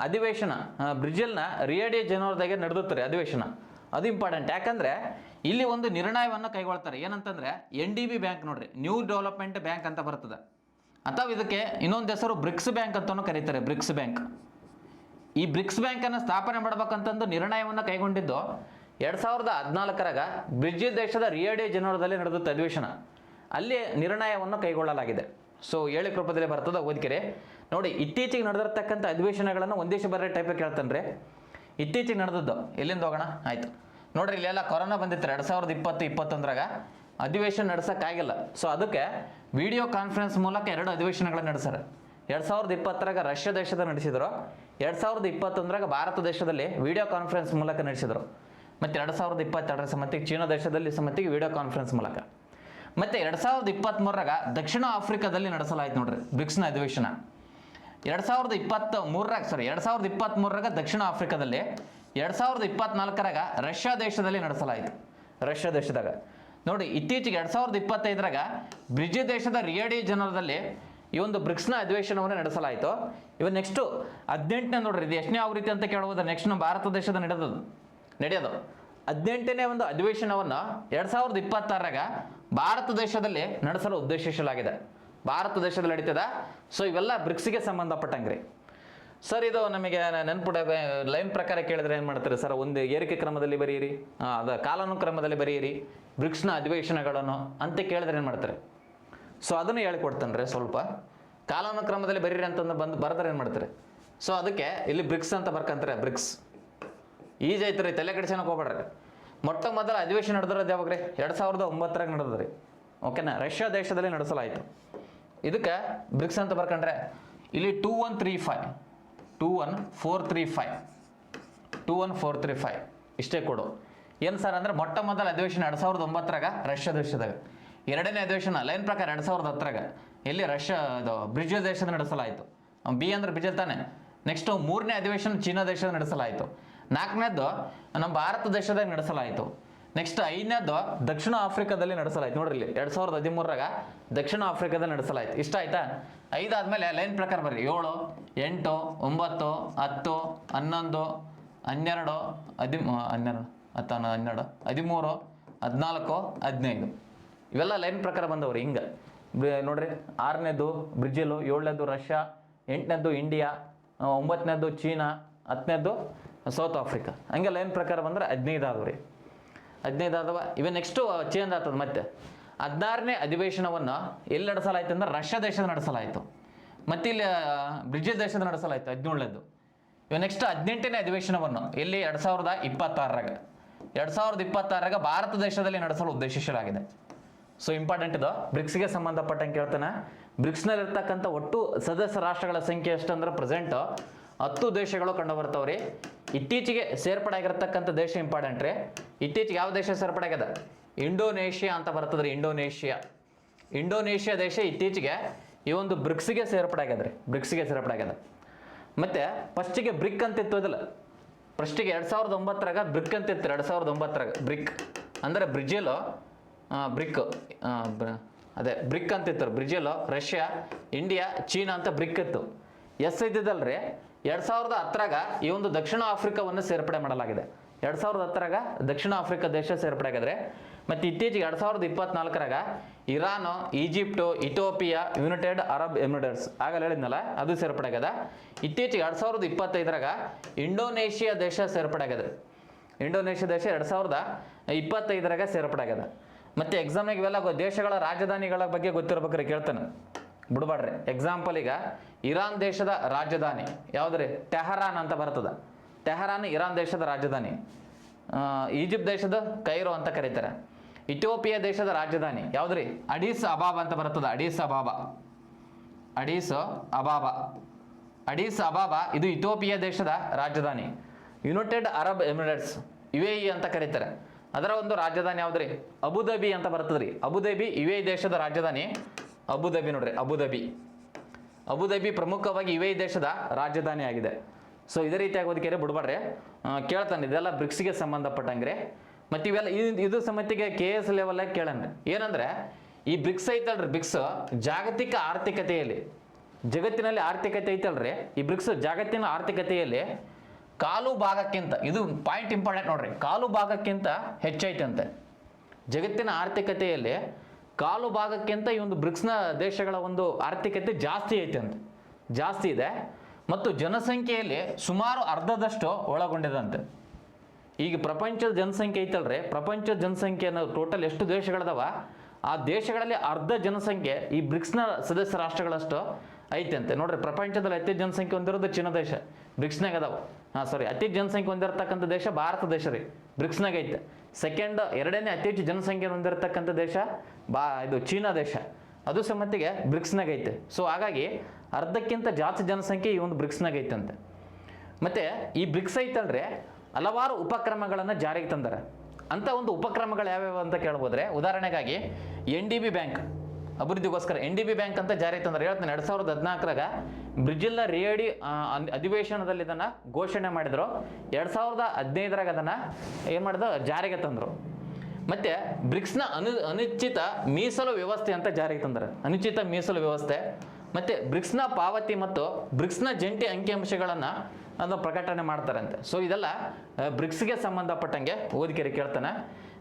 ಅಧಿವೇಶನ, ಬ್ರೆಜಿಲ್ನ ರಿಯೋ ಡಿ ಜನೈರೊದಾಗೆ ನಡೆದುತ್ತಾರೆ ಅಧಿವೇಶನ. ಅದು ಇಂಪಾರ್ಟೆಂಟ್. ಯಾಕಂದರೆ ಇಲ್ಲಿ ಒಂದು ನಿರ್ಣಯವನ್ನು ಕೈಗೊಳ್ತಾರೆ. ಏನಂತಂದರೆ NDB ಬ್ಯಾಂಕ್ ನೋಡ್ರಿ, ನ್ಯೂ ಡೆವಲಪ್ಮೆಂಟ್ ಬ್ಯಾಂಕ್ ಅಂತ ಬರ್ತದೆ. ಅಥವಾ ಇದಕ್ಕೆ ಇನ್ನೊಂದು ಹೆಸರು ಬ್ರಿಕ್ಸ್ ಬ್ಯಾಂಕ್ ಅಂತಲೂ ಕರೀತಾರೆ. BRICS bank. ಈ ಬ್ರಿಕ್ಸ್ ಬ್ಯಾಂಕನ್ನು ಸ್ಥಾಪನೆ ಮಾಡಬೇಕಂತಂದು ನಿರ್ಣಯವನ್ನು ಕೈಗೊಂಡಿದ್ದು 2014ರಾಗ ಬ್ರೆಜಿಲ್ ದೇಶದ ರಿಯೋ ಡಿ ಜನೈರೊದಲ್ಲಿ ನಡೆದುತ್ತೆ ಅಧಿವೇಶನ. ಅಲ್ಲಿ ನಿರ್ಣಯವನ್ನು ಕೈಗೊಳ್ಳಲಾಗಿದೆ. ಸೊ ಹೇಳಿಕೆ ರೂಪದಲ್ಲಿ ಬರ್ತದೆ, ಓದ್ಕಿರಿ ನೋಡಿ. ಇತ್ತೀಚೆಗೆ ನಡೆದಿರ್ತಕ್ಕಂಥ ಅಧಿವೇಶನಗಳನ್ನು ಒಂದೇಶ ಬರೋ ಟೈಪಿಗೆ ಕೇಳ್ತಾನೆ ರೀ. ಇತ್ತೀಚೆಗೆ ನಡೆದದ್ದು ಎಲ್ಲಿಂದ ಹೋಗೋಣ? ಆಯಿತು ನೋಡ್ರಿ, ಇಲ್ಲೆಲ್ಲ ಕೊರೋನಾ ಬಂದಿತ್ತು 2020-21ರಾಗ ಅಧಿವೇಶನ ನಡೆಸೋಕ್ಕಾಗಿಲ್ಲ. ಸೊ ಅದಕ್ಕೆ ವಿಡಿಯೋ ಕಾನ್ಫರೆನ್ಸ್ ಮೂಲಕ 2 ಅಧಿವೇಶನಗಳನ್ನು ನಡೆಸ್ಯಾರ. 2020ರಾಗ ರಷ್ಯಾ ದೇಶದ ನಡೆಸಿದರು, 2021ರಾಗ ಭಾರತ ದೇಶದಲ್ಲಿ ವಿಡಿಯೋ ಕಾನ್ಫರೆನ್ಸ್ ಮೂಲಕ ನಡೆಸಿದರು. ಮತ್ತು 2022ರ ಸಮ್ಮತಿಗೆ ಚೀನಾ ದೇಶದಲ್ಲಿ ಸಮ್ಮತಿಗೆ ವಿಡಿಯೋ ಕಾನ್ಫರೆನ್ಸ್ ಮೂಲಕ. ಮತ್ತು 2023ರಾಗ ದಕ್ಷಿಣ ಆಫ್ರಿಕಾದಲ್ಲಿ ನಡೆಸಲಾಯಿತು ನೋಡ್ರಿ ಬ್ರಿಕ್ಸ್ನ ಅಧಿವೇಶನ. 2023ರಾಗ ದಕ್ಷಿಣ ಆಫ್ರಿಕಾದಲ್ಲಿ, 2024ರಾಗ ರಷ್ಯಾ ದೇಶದಲ್ಲಿ ನಡೆಸಲಾಯಿತು. ರಷ್ಯಾ ದೇಶದಾಗ ನೋಡಿ. ಇತ್ತೀಚೆಗೆ 2025ರಾಗ ಬ್ರೆಜಿಲ್ ದೇಶದ ರಿಯೋ ಡಿ ಜನೈರೊದಲ್ಲಿ ಈ ಒಂದು ಬ್ರಿಕ್ಸ್ನ ಅಧಿವೇಶನವನ್ನು ನಡೆಸಲಾಯಿತು. ಇವಾಗ ನೆಕ್ಸ್ಟು 18ನೇ ನೋಡ್ರಿ, ಇದು ಎಷ್ಟನೇ ಯಾವ ರೀತಿ ಅಂತ ಕೇಳ್ಬೋದು. ನೆಕ್ಸ್ಟ್ ನಮ್ಮ ಭಾರತ ದೇಶದ ನಡೆಯೋದು 18ನೇ ಒಂದು ಅಧಿವೇಶನವನ್ನು 2026ರಾಗ ಭಾರತ ದೇಶದಲ್ಲಿ ನಡೆಸಲು ಉದ್ದೇಶಿಸಲಾಗಿದೆ. ಭಾರತ ದೇಶದಲ್ಲಿ ನಡೀತದ. ಸೊ ಇವೆಲ್ಲ ಬ್ರಿಕ್ಸ್ಗೆ ಸಂಬಂಧಪಟ್ಟಂಗ್ರಿ. ಸರ್ ಇದು ನಮಗೆ ನೆನ್ಪುಡ ಲೈನ್ ಪ್ರಕಾರ ಕೇಳಿದ್ರೆ ಏನು ಮಾಡ್ತಾರೆ ಸರ್? ಒಂದು ಏರಿಕೆ ಕ್ರಮದಲ್ಲಿ ಬರೆಯಿರಿ, ಅದು ಕಾಲಾನುಕ್ರಮದಲ್ಲಿ ಬರೆಯಿರಿ ಬ್ರಿಕ್ಸ್ನ ಅಧಿವೇಶನಗಳನ್ನು ಅಂತ ಕೇಳಿದ್ರೆ ಏನು ಮಾಡ್ತಾರೆ? ಸೊ ಅದನ್ನು ಹೇಳಿಕೊಡ್ತಾನೆ ರೀ. ಸ್ವಲ್ಪ ಕಾಲಾನುಕ್ರಮದಲ್ಲಿ ಬರೀರಿ ಅಂತಂದು ಬರೆದ್ರೆ ಏನು ಮಾಡ್ತಾರೆ? ಸೊ ಅದಕ್ಕೆ ಇಲ್ಲಿ ಬ್ರಿಕ್ಸ್ ಅಂತ ಬರ್ಕಂತಾರೆ. ಬ್ರಿಕ್ಸ್ ಈಜಿ ಐತೆ ರೀ, ತಲೆ ಕೆಡಿಸೋಕೆ ಹೋಗ್ಬೇಡ್ರಿ. ಮೊಟ್ಟ ಮೊದಲ ಅಧಿವೇಶನ ನಡೆದಿರೋದು ಯಾವಾಗ್ರಿ? 2009ರಾಗ ನಡೆದ್ರಿ. ಓಕೆನಾ? ರಷ್ಯಾ ದೇಶದಲ್ಲಿ ನಡೆಸಲಾಯಿತು. ಇದಕ್ಕೆ ಬ್ರಿಕ್ಸ್ ಅಂತ ಬರ್ಕೊಂಡ್ರೆ ಇಲ್ಲಿ 21435 ಇಷ್ಟೇ ಕೊಡು. ಏನು ಸರ್ ಅಂದರೆ ಮೊಟ್ಟ ಮೊದಲ ಅಧಿವೇಶನ 2009ರಾಗ ರಷ್ಯಾ ದೇಶದಾಗ, 2ನೇ ಅಧಿವೇಶನ ಲೈನ್ ಪ್ರಕಾರ 2010ರಾಗ ಎಲ್ಲಿ ಇದು ಬ್ರೆಜಿಲ್ ದೇಶದ ನಡೆಸಲಾಯಿತು. ಬಿ ಅಂದ್ರೆ ಬ್ರೆಜಿಲ್ ತಾನೆ. ನೆಕ್ಸ್ಟು 3ನೇ ಅಧಿವೇಶನ ಚೀನಾ ದೇಶದ ನಡೆಸಲಾಯಿತು. 4ನೇದ್ದು ನಮ್ಮ ಭಾರತ ದೇಶದಾಗ ನಡೆಸಲಾಯಿತು. ನೆಕ್ಸ್ಟ್ 5ನೇದ್ದು ದಕ್ಷಿಣ ಆಫ್ರಿಕಾದಲ್ಲಿ ನಡೆಸಲಾಯಿತು. ನೋಡ್ರಿ ಇಲ್ಲಿ 2013ರಾಗ ದಕ್ಷಿಣ ಆಫ್ರಿಕಾದಲ್ಲಿ ನಡೆಸಲಾಯಿತು. ಇಷ್ಟ ಆಯ್ತಾ? 5 ಆದಮೇಲೆ ಲೈನ್ ಪ್ರಕಾರ ಬರ್ರಿ. 7, 8, 9, 10, 11, 12, 13, 14, 15 ಇವೆಲ್ಲ ಲೈನ್ ಪ್ರಕಾರ ಬಂದವ್ರಿ. ಹಿಂಗೆ ನೋಡ್ರಿ. 6ನೇದು ಬ್ರೆಜಿಲು, 7ನೇದು ರಷ್ಯಾ, 8ನೇದು ಇಂಡಿಯಾ, 9ನೇದು ಚೀನಾ, 10ನೇದು ಸೌತ್ ಆಫ್ರಿಕಾ. ಹಂಗೆ ಲೈನ್ ಪ್ರಕಾರ ಬಂದ್ರೆ 15 ಆದವ್ರಿ. 15 ಆದವ. ಇವ ನೆಕ್ಸ್ಟು ಚೇಂಜ್ ಆಗ್ತದೆ. ಮತ್ತೆ 16ನೇ ಅಧಿವೇಶನವನ್ನು ಎಲ್ಲಿ ನಡೆಸಲಾಯಿತು ಅಂದ್ರೆ ರಷ್ಯಾ ದೇಶದ ನಡೆಸಲಾಯಿತು. ಮತ್ತು ಇಲ್ಲಿ ಬ್ರೆಜಿಲ್ ದೇಶದ ನಡೆಸಲಾಯಿತು 17ನೇದು. ಇವ ನೆಕ್ಸ್ಟ್ 18ನೇ ಅಧಿವೇಶನವನ್ನು ಎಲ್ಲಿ 2026ರಾಗ ಭಾರತ ದೇಶದಲ್ಲಿ ನಡೆಸಲು ಉದ್ದೇಶಿಸಲಾಗಿದೆ. ಸೊ ಇಂಪಾರ್ಟೆಂಟ್ ಇದು. ಬ್ರಿಕ್ಸ್ಗೆ ಸಂಬಂಧಪಟ್ಟಂಗೆ ಕೇಳ್ತಾನೆ. ಬ್ರಿಕ್ಸ್ನಲ್ಲಿ ಇರ್ತಕ್ಕಂಥ ಒಟ್ಟು ಸದಸ್ಯ ರಾಷ್ಟ್ರಗಳ ಸಂಖ್ಯೆ ಎಷ್ಟಂದ್ರೆ ಪ್ರೆಸೆಂಟ್ 10 ದೇಶಗಳು ಕಂಡು ಬರ್ತಾವ್ರಿ. ಇತ್ತೀಚೆಗೆ ಸೇರ್ಪಡೆ ಆಗಿರತಕ್ಕಂಥ ದೇಶ ಇಂಪಾರ್ಟೆಂಟ್ ರೀ. ಇತ್ತೀಚೆಗೆ ಯಾವ ದೇಶ ಸೇರ್ಪಡೆ ಆಗ್ಯದ? ಇಂಡೋನೇಷ್ಯಾ ಅಂತ ಬರ್ತದ್ರಿ. ಇಂಡೋನೇಷ್ಯಾ ದೇಶ ಇತ್ತೀಚೆಗೆ ಈ ಒಂದು ಬ್ರಿಕ್ಸ್ಗೆ ಸೇರ್ಪಡೆ ಆಗ್ಯದ್ರಿ. ಮತ್ತು ಫಸ್ಟಿಗೆ ಬ್ರಿಕ್ ಅಂತ ಇತ್ತು ಅದಿಲ್ಲ. ಫಸ್ಟಿಗೆ 2009ರಾಗ ಬ್ರಿಕ್ ಅಂತ ಇತ್ತು. 2009ರಾಗ ಬ್ರಿಕ್ ಅಂದರೆ ಬ್ರೆಜಿಲು, ಬ್ರಿಕ್ ಅಂತಿತ್ತು. ಬ್ರೆಜಿಲು, ರಷ್ಯಾ, ಇಂಡಿಯಾ, ಚೀನಾ ಅಂತ ಬ್ರಿಕ್ ಇತ್ತು. ಇದ್ದಿದ್ದಲ್ರಿ 2010ರಾಗ ಈ ಒಂದು ದಕ್ಷಿಣ ಆಫ್ರಿಕಾವನ್ನು ಸೇರ್ಪಡೆ ಮಾಡಲಾಗಿದೆ. 2010ರಾಗ ದಕ್ಷಿಣ ಆಫ್ರಿಕಾ ದೇಶ ಸೇರ್ಪಡೆ ಆಗಿದ್ರೆ ಮತ್ತು ಇತ್ತೀಚೆಗೆ 2024 Iran, Egypt, Ethiopia, United Arab Emirates ಆಗಲ್ಲ ಹೇಳಿದ್ನಲ್ಲ ಅದು ಸೇರ್ಪಡೆಯಾಗ್ಯದ. ಇತ್ತೀಚೆಗೆ 2025 ಇಂಡೋನೇಷಿಯಾ ದೇಶ ಸೇರ್ಪಡೆಯಾಗ್ಯದ. ಇಂಡೋನೇಷ್ಯಾ ದೇಶ 2025 ಸೇರ್ಪಡೆಯಾಗ್ಯದ. ಮತ್ತು ಎಕ್ಸಾಮ್ನಾಗ ಇವೆಲ್ಲ ದೇಶಗಳ ರಾಜಧಾನಿಗಳ ಬಗ್ಗೆ ಗೊತ್ತಿರ್ಬೇಕ್ರಿ, ಕೇಳ್ತಾನೆ ಬಿಡ್ಬಾಡ್ರಿ. ಎಕ್ಸಾಂಪಲ್ ಈಗ ಇರಾನ್ ದೇಶದ ರಾಜಧಾನಿ ಯಾವುದ್ರಿ? ಟೆಹರಾನ್ ಅಂತ ಬರ್ತದೆ. ಟೆಹರಾನ್ ಇರಾನ್ ದೇಶದ ರಾಜಧಾನಿ. ಈಜಿಪ್ಟ್ ದೇಶದ ಕೈರೋ ಅಂತ ಕರೀತಾರೆ. ಇಥಿಯೋಪಿಯಾ ದೇಶದ ರಾಜಧಾನಿ ಯಾವುದ್ರಿ? ಅಡೀಸ್ ಅಬಾಬಾ ಅಂತ ಬರ್ತದೆ. ಅಡೀಸ್ ಅಬಾಬಾ ಇದು ಇಥಿಯೋಪಿಯಾ ದೇಶದ ರಾಜಧಾನಿ. ಯುನೈಟೆಡ್ ಅರಬ್ ಎಮಿರೇಟ್ಸ್ UAE ಅಂತ ಕರೀತಾರೆ. ಅದರ ಒಂದು ರಾಜಧಾನಿ ಯಾವುದ್ರಿ? ಅಬುಧಾಬಿ ಅಂತ ಬರ್ತದ್ರಿ. ಅಬುಧಾಬಿ UAE ದೇಶದ ರಾಜಧಾನಿ. ಅಬುಧಾಬಿ ನೋಡ್ರಿ, ಅಬುಧಾಬಿ ಪ್ರಮುಖವಾಗಿ UAE ದೇಶದ ರಾಜಧಾನಿ ಆಗಿದೆ. ಸೊ ಇದೇ ರೀತಿಯಾಗಿ ಓದಿಕೆರೆ ಬಿಡ್ಬಾಡ್ರಿ. ಕೇಳ್ತಾನೆ ಇದೆಲ್ಲ ಬ್ರಿಕ್ಸ್ಗೆ ಸಂಬಂಧಪಟ್ಟಂಗ್ರೆ. ಮತ್ತು ಇವೆಲ್ಲ ಇದು ಸಮಿತಿಗೆ KS ಲೆವೆಲ್ಲಾಗಿ ಕೇಳನ್ರಿ. ಏನಂದ್ರೆ ಈ ಬ್ರಿಕ್ಸ್ ಐತಲ್ರಿ, ಬ್ರಿಕ್ಸ್ ಜಾಗತಿಕ ಆರ್ಥಿಕತೆಯಲ್ಲಿ, ಜಗತ್ತಿನಲ್ಲಿ ಆರ್ಥಿಕತೆ ಐತಲ್ರಿ, ಈ ಬ್ರಿಕ್ಸ್ ಜಾಗತಿನ ಆರ್ಥಿಕತೆಯಲ್ಲಿ ಕಾಲು ಭಾಗಕ್ಕಿಂತ, ಇದು ಪಾಯಿಂಟ್ ಇಂಪಾರ್ಟೆಂಟ್ ನೋಡ್ರಿ, ಕಾಲು ಭಾಗಕ್ಕಿಂತ ಹೆಚ್ಚೈತಂತೆ. ಜಗತ್ತಿನ ಆರ್ಥಿಕತೆಯಲ್ಲಿ ಕಾಲು ಭಾಗಕ್ಕಿಂತ ಈ ಒಂದು ಬ್ರಿಕ್ಸ್ನ ದೇಶಗಳ ಒಂದು ಆರ್ಥಿಕತೆ ಜಾಸ್ತಿ ಐತೆ ಅಂತ, ಜಾಸ್ತಿ ಇದೆ. ಮತ್ತು ಜನಸಂಖ್ಯೆಯಲ್ಲಿ ಸುಮಾರು ಅರ್ಧದಷ್ಟು ಒಳಗೊಂಡಿದಂತೆ. ಈಗ ಪ್ರಪಂಚದ ಜನಸಂಖ್ಯೆ ಐತಲ್ರಿ, ಪ್ರಪಂಚದ ಜನಸಂಖ್ಯೆಯನ್ನು ಟೋಟಲ್ ಎಷ್ಟು ದೇಶಗಳದಾವ, ಆ ದೇಶಗಳಲ್ಲಿ ಅರ್ಧ ಜನಸಂಖ್ಯೆ ಈ ಬ್ರಿಕ್ಸ್ನ ಸದಸ್ಯ ರಾಷ್ಟ್ರಗಳಷ್ಟು ಐತೆ ನೋಡ್ರಿ. ಪ್ರಪಂಚದಲ್ಲಿ ಅತಿ ಜನಸಂಖ್ಯೆ ಹೊಂದಿರೋದು ಚೀನಾ ದೇಶ, ಬ್ರಿಕ್ಸ್ನಾಗ ಅದಾವ. ಅತಿ ಜನಸಂಖ್ಯೆ ಹೊಂದಿರತಕ್ಕಂಥ ದೇಶ ಭಾರತ ದೇಶ ರೀ, ಬ್ರಿಕ್ಸ್ನಾಗ ಐತೆ. ಎರಡನೇ ಅತಿ ಹೆಚ್ಚು ಜನಸಂಖ್ಯೆ ಹೊಂದಿರತಕ್ಕಂಥ ದೇಶ ಇದು ಚೀನಾ ದೇಶ, ಅದು ಸಮೇತಿಗೆ ಬ್ರಿಕ್ಸ್ನಾಗ ಐತೆ. ಸೊ ಹಾಗಾಗಿ ಅರ್ಧಕ್ಕಿಂತ ಜಾಸ್ತಿ ಜನಸಂಖ್ಯೆ ಈ ಒಂದು ಬ್ರಿಕ್ಸ್ನಾಗ ಐತಂತೆ. ಮತ್ತು ಈ ಬ್ರಿಕ್ಸ್ ಐತಲ್ರಿ ಹಲವಾರು ಉಪಕ್ರಮಗಳನ್ನು ಜಾರಿಗೆ ತಂದಾರೆ. ಅಂತ ಒಂದು ಉಪಕ್ರಮಗಳು ಯಾವ್ಯಾವ ಅಂತ ಕೇಳ್ಬೋದ್ರೆ, ಉದಾಹರಣೆಗಾಗಿ NDB ಬ್ಯಾಂಕ್ ಅಭಿವೃದ್ಧಿಗೋಸ್ಕರ NDB ಬ್ಯಾಂಕ್ ಅಂತ ಜಾರಿಗೆ ತಂದ್ರೆ. ಹೇಳ್ತಾನೆ 2014 ಬ್ರಿಜಿಲ್ನ ರಿಯಡಿ ಅಧಿವೇಶನದಲ್ಲಿ ಇದನ್ನು ಘೋಷಣೆ ಮಾಡಿದ್ರು. 2015 ಅದನ್ನು ಏನು ಮಾಡಿದ್ರು, ಜಾರಿಗೆ ತಂದರು. ಮತ್ತು ಬ್ರಿಕ್ಸ್ನ ಅನಿಶ್ಚಿತ ಮೀಸಲು ವ್ಯವಸ್ಥೆ ಅಂತ ಜಾರಿಗೆ ತಂದರೆ, ಅನಿಶ್ಚಿತ ಮೀಸಲು ವ್ಯವಸ್ಥೆ. ಮತ್ತು ಬ್ರಿಕ್ಸ್ನ ಪಾವತಿ ಮತ್ತು ಬ್ರಿಕ್ಸ್ನ ಜಂಟಿ ಅಂಕಿಅಂಶಗಳನ್ನು ಅದನ್ನು ಪ್ರಕಟಣೆ ಮಾಡ್ತಾರಂತೆ. ಸೊ ಇದೆಲ್ಲ ಬ್ರಿಕ್ಸ್ಗೆ ಸಂಬಂಧಪಟ್ಟಂಗೆ ಓದಿಕೆರೆ ಕೇಳ್ತಾನೆ.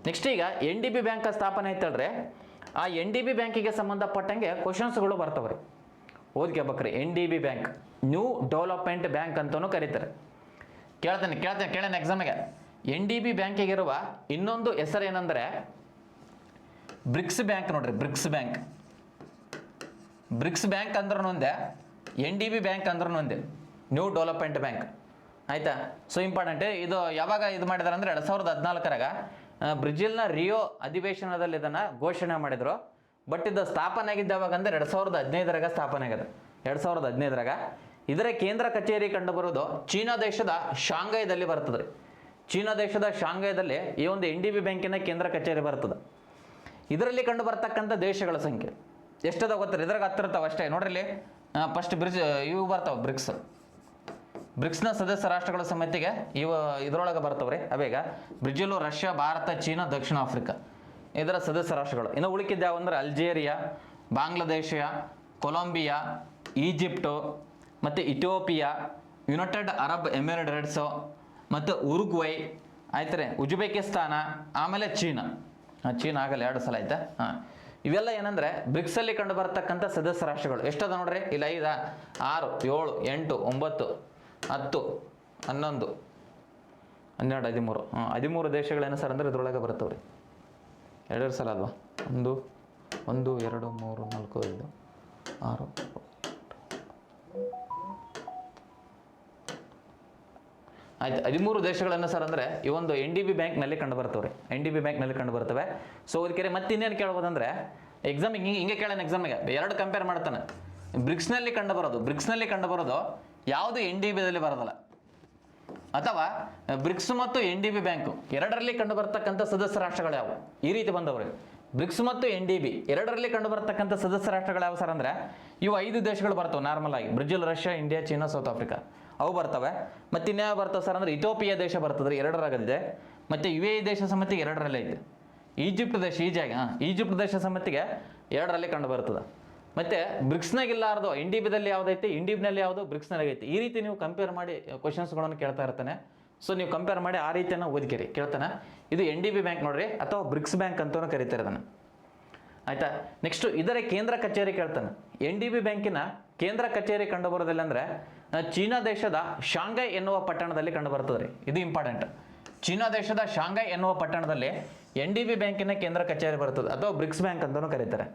ನೆಕ್ಸ್ಟ್ ಈಗ NDB ಬ್ಯಾಂಕ್ ಸ್ಥಾಪನೆ ಐತಲ್ರಿ, ಆ NDB ಬ್ಯಾಂಕಿಗೆ ಸಂಬಂಧಪಟ್ಟಂಗೆ ಕ್ವಶನ್ಸ್ಗಳು ಬರ್ತವ್ರಿ, ಓದ್ಕೋಬೇಕ್ರಿ. NDB bank new development bank ಅಂತಲೂ ಕರೀತಾರೆ. ಕೇಳೇನೆ ಎಕ್ಸಾಮಿಗೆ. NDB ಬ್ಯಾಂಕಿಗಿರುವ ಇನ್ನೊಂದು ಹೆಸರು ಏನಂದರೆ ಬ್ರಿಕ್ಸ್ ಬ್ಯಾಂಕ್ ನೋಡ್ರಿ. ಬ್ರಿಕ್ಸ್ ಬ್ಯಾಂಕ್ ಅಂದ್ರೂ ಒಂದೇ, NDB ಬ್ಯಾಂಕ್ ಅಂದ್ರೂ ಒಂದೇ, ನ್ಯೂ ಡೆವಲಪ್ಮೆಂಟ್ ಬ್ಯಾಂಕ್. ಆಯಿತಾ? So important. ಇದು ಯಾವಾಗ ಇದು ಮಾಡಿದಾರೆ ಅಂದರೆ 2014 ಬ್ರಿಜಿಲ್ನ ರಿಯೋ ಅಧಿವೇಶನದಲ್ಲಿ ಇದನ್ನು ಘೋಷಣೆ ಮಾಡಿದರು. ಬಟ್ ಇದು ಸ್ಥಾಪನೆ ಆಗಿದ್ದು ಯಾವಾಗ ಅಂದರೆ 2015 ಸ್ಥಾಪನೆ ಆಗಿದೆ. 2015 ಇದರ ಕೇಂದ್ರ ಕಚೇರಿ ಕಂಡುಬರೋದು ಚೀನಾ ದೇಶದ ಶಾಂಘೈದಲ್ಲಿ ಬರ್ತದೆ ರೀ. ಚೀನಾ ದೇಶದ ಶಾಂಘೈದಲ್ಲಿ ಈ ಒಂದು NDB ಬ್ಯಾಂಕಿನ ಕೇಂದ್ರ ಕಚೇರಿ ಬರ್ತದೆ. ಇದರಲ್ಲಿ ಕಂಡು ಬರ್ತಕ್ಕಂಥ ದೇಶಗಳ ಸಂಖ್ಯೆ ಎಷ್ಟದ ಗೊತ್ತಾರೆ? ಇದ್ರಾಗ ಹತ್ತಿರ್ತಾವೆ ಅಷ್ಟೇ ನೋಡ್ರಿ. ಇಲ್ಲಿ ಫಸ್ಟ್ ಇವು ಬರ್ತಾವೆ ಬ್ರಿಕ್ಸ್ನ ಸದಸ್ಯ ರಾಷ್ಟ್ರಗಳ ಸಮಿತಿಗೆ ಇದರೊಳಗೆ ಬರ್ತಾವ್ರಿ. ಅವೇಗ ಬ್ರೆಜಿಲ್, ರಷ್ಯಾ, ಭಾರತ, ಚೀನಾ, ದಕ್ಷಿಣ ಆಫ್ರಿಕಾ ಇದರ ಸದಸ್ಯ ರಾಷ್ಟ್ರಗಳು. ಇನ್ನು ಉಳಿಕಿದ್ದು ಯಾವಂದ್ರೆ ಅಲ್ಜೇರಿಯಾ, ಬಾಂಗ್ಲಾದೇಶ, ಕೊಲಂಬಿಯಾ, ಈಜಿಪ್ಟು ಮತ್ತು ಇಥಿಯೋಪಿಯಾ, ಯುನೈಟೆಡ್ ಅರಬ್ ಎಮಿರೇಟ್ಸು ಮತ್ತು ಉರುಗ್ವೈ ಆಯ್ತು, ಉಜ್ಬೇಕಿಸ್ತಾನ, ಆಮೇಲೆ ಚೀನಾ ಆಗಲ್ಲ 2 ಸಲ ಆಯ್ತಾ. ಇವೆಲ್ಲ ಏನಂದರೆ ಬ್ರಿಕ್ಸಲ್ಲಿ ಕಂಡು ಬರ್ತಕ್ಕಂಥ ಸದಸ್ಯ ರಾಷ್ಟ್ರಗಳು. ಎಷ್ಟದ ನೋಡ್ರಿ, ಇಲ್ಲ 5, 6, 7, 8, 9, 10, 11, 12, 13 ದೇಶಗಳೇನು ಸರ್ ಅಂದ್ರೆ ಇದ್ರೊಳಗೆ ಬರ್ತವ್ರಿ. 2 ಸಲ ಅಲ್ವಾ? 1, 2, 3, 4, 5, 6 ಆಯ್ತು. 13 ದೇಶಗಳನ್ನು ಸರ್ ಅಂದರೆ ಈ ಒಂದು NDB ಬ್ಯಾಂಕ್ನಲ್ಲಿ ಕಂಡು ಬರ್ತವ್ರಿ. NDB ಬ್ಯಾಂಕ್ನಲ್ಲಿ ಕಂಡು ಬರ್ತವೆ. ಸೊ ಅದಕ್ಕೆ ಮತ್ತೆ ಇನ್ನೇನು ಕೇಳ್ಬೋದಂದ್ರೆ, ಎಕ್ಸಾಮಿಗೆ ಹಿಂಗೆ ಕೇಳೋಣ. ಎಕ್ಸಾಮಿಗೆ 2 ಕಂಪೇರ್ ಮಾಡ್ತಾನೆ. ಬ್ರಿಕ್ಸ್ನಲ್ಲಿ ಕಂಡು ಬರೋದು ಯಾವುದು NDBದಲ್ಲಿ ಬರೋದಲ್ಲ, ಅಥವಾ ಬ್ರಿಕ್ಸ್ ಮತ್ತು NDB ಬ್ಯಾಂಕು ಎರಡರಲ್ಲಿ ಕಂಡು ಬರ್ತಕ್ಕಂಥ ಸದಸ್ಯ ರಾಷ್ಟ್ರಗಳು ಯಾವುವು? ಈ ರೀತಿ ಬಂದವ್ರಿ. ಬ್ರಿಕ್ಸ್ ಮತ್ತು NDB ಎರಡರಲ್ಲಿ ಕಂಡು ಬರ್ತಕ್ಕಂಥ ಸದಸ್ಯ ರಾಷ್ಟ್ರಗಳು ಯಾವ ಸರ್ ಅಂದರೆ ಇವು 5 ದೇಶಗಳು ಬರ್ತವೆ ನಾರ್ಮಲ್ ಆಗಿ. Brazil, Russia, India, China, South Africa ಅವು ಬರ್ತವೆ. ಮತ್ತು ಇನ್ಯಾವ ಬರ್ತವೆ ಸರ್ ಅಂದರೆ ಇಥಿಯೋಪಿಯಾ ದೇಶ ಬರ್ತದೆ, 2ರಾಗದಿದೆ. ಮತ್ತು UAE ದೇಶ ಸಮಿತಿಗೆ 2ರಲ್ಲೇ ಐತೆ. ಈಜಿಪ್ಟ್ ದೇಶ ಸಮಿತಿಗೆ 2ರಲ್ಲಿ ಕಂಡು ಬರ್ತದೆ. ಮತ್ತು ಬ್ರಿಕ್ಸ್ನಾಗಿಲ್ಲಾರ್ದು NDBದಲ್ಲಿ ಯಾವುದೈತೆ, NDBನಲ್ಲಿ ಯಾವುದು, ಬ್ರಿಕ್ಸ್ನಲ್ಲಿ ಐತೆ. ಈ ರೀತಿ ನೀವು ಕಂಪೇರ್ ಮಾಡಿ ಕ್ವಶನ್ಸ್ಗಳನ್ನು ಕೇಳ್ತಾ ಇರ್ತಾನೆ. ಸೊ ನೀವು ಕಂಪೇರ್ ಮಾಡಿ ಆ ರೀತಿಯನ್ನು ಓದ್ಕಿರಿ. ಕೇಳ್ತಾನೆ ಇದು NDB ಬ್ಯಾಂಕ್ ನೋಡ್ರಿ, ಅಥವಾ ಬ್ರಿಕ್ಸ್ ಬ್ಯಾಂಕ್ ಅಂತಲೂ ಕರೀತಾರೆ ಅದನ್ನು. ಆಯಿತಾ. ನೆಕ್ಸ್ಟು ಇದರ ಕೇಂದ್ರ ಕಚೇರಿ ಕೇಳ್ತಾನೆ. NDB ಬ್ಯಾಂಕಿನ ಕೇಂದ್ರ ಕಚೇರಿ ಕಂಡು ಬರೋದಿಲ್ಲ ಅಂದರೆ ಚೀನಾ ದೇಶದ ಶಾಂಘೈ ಎನ್ನುವ ಪಟ್ಟಣದಲ್ಲಿ ಕಂಡು ಬರ್ತದೆ ರೀ. ಇದು ಇಂಪಾರ್ಟೆಂಟ್. ಚೀನಾ ದೇಶದ ಶಾಂಘೈ ಎನ್ನುವ ಪಟ್ಟಣದಲ್ಲಿ NDB ಬ್ಯಾಂಕಿನ ಕೇಂದ್ರ ಕಚೇರಿ ಬರ್ತದೆ, ಅಥವಾ ಬ್ರಿಕ್ಸ್ ಬ್ಯಾಂಕ್ ಅಂತಲೂ ಕರೀತಾರೆ.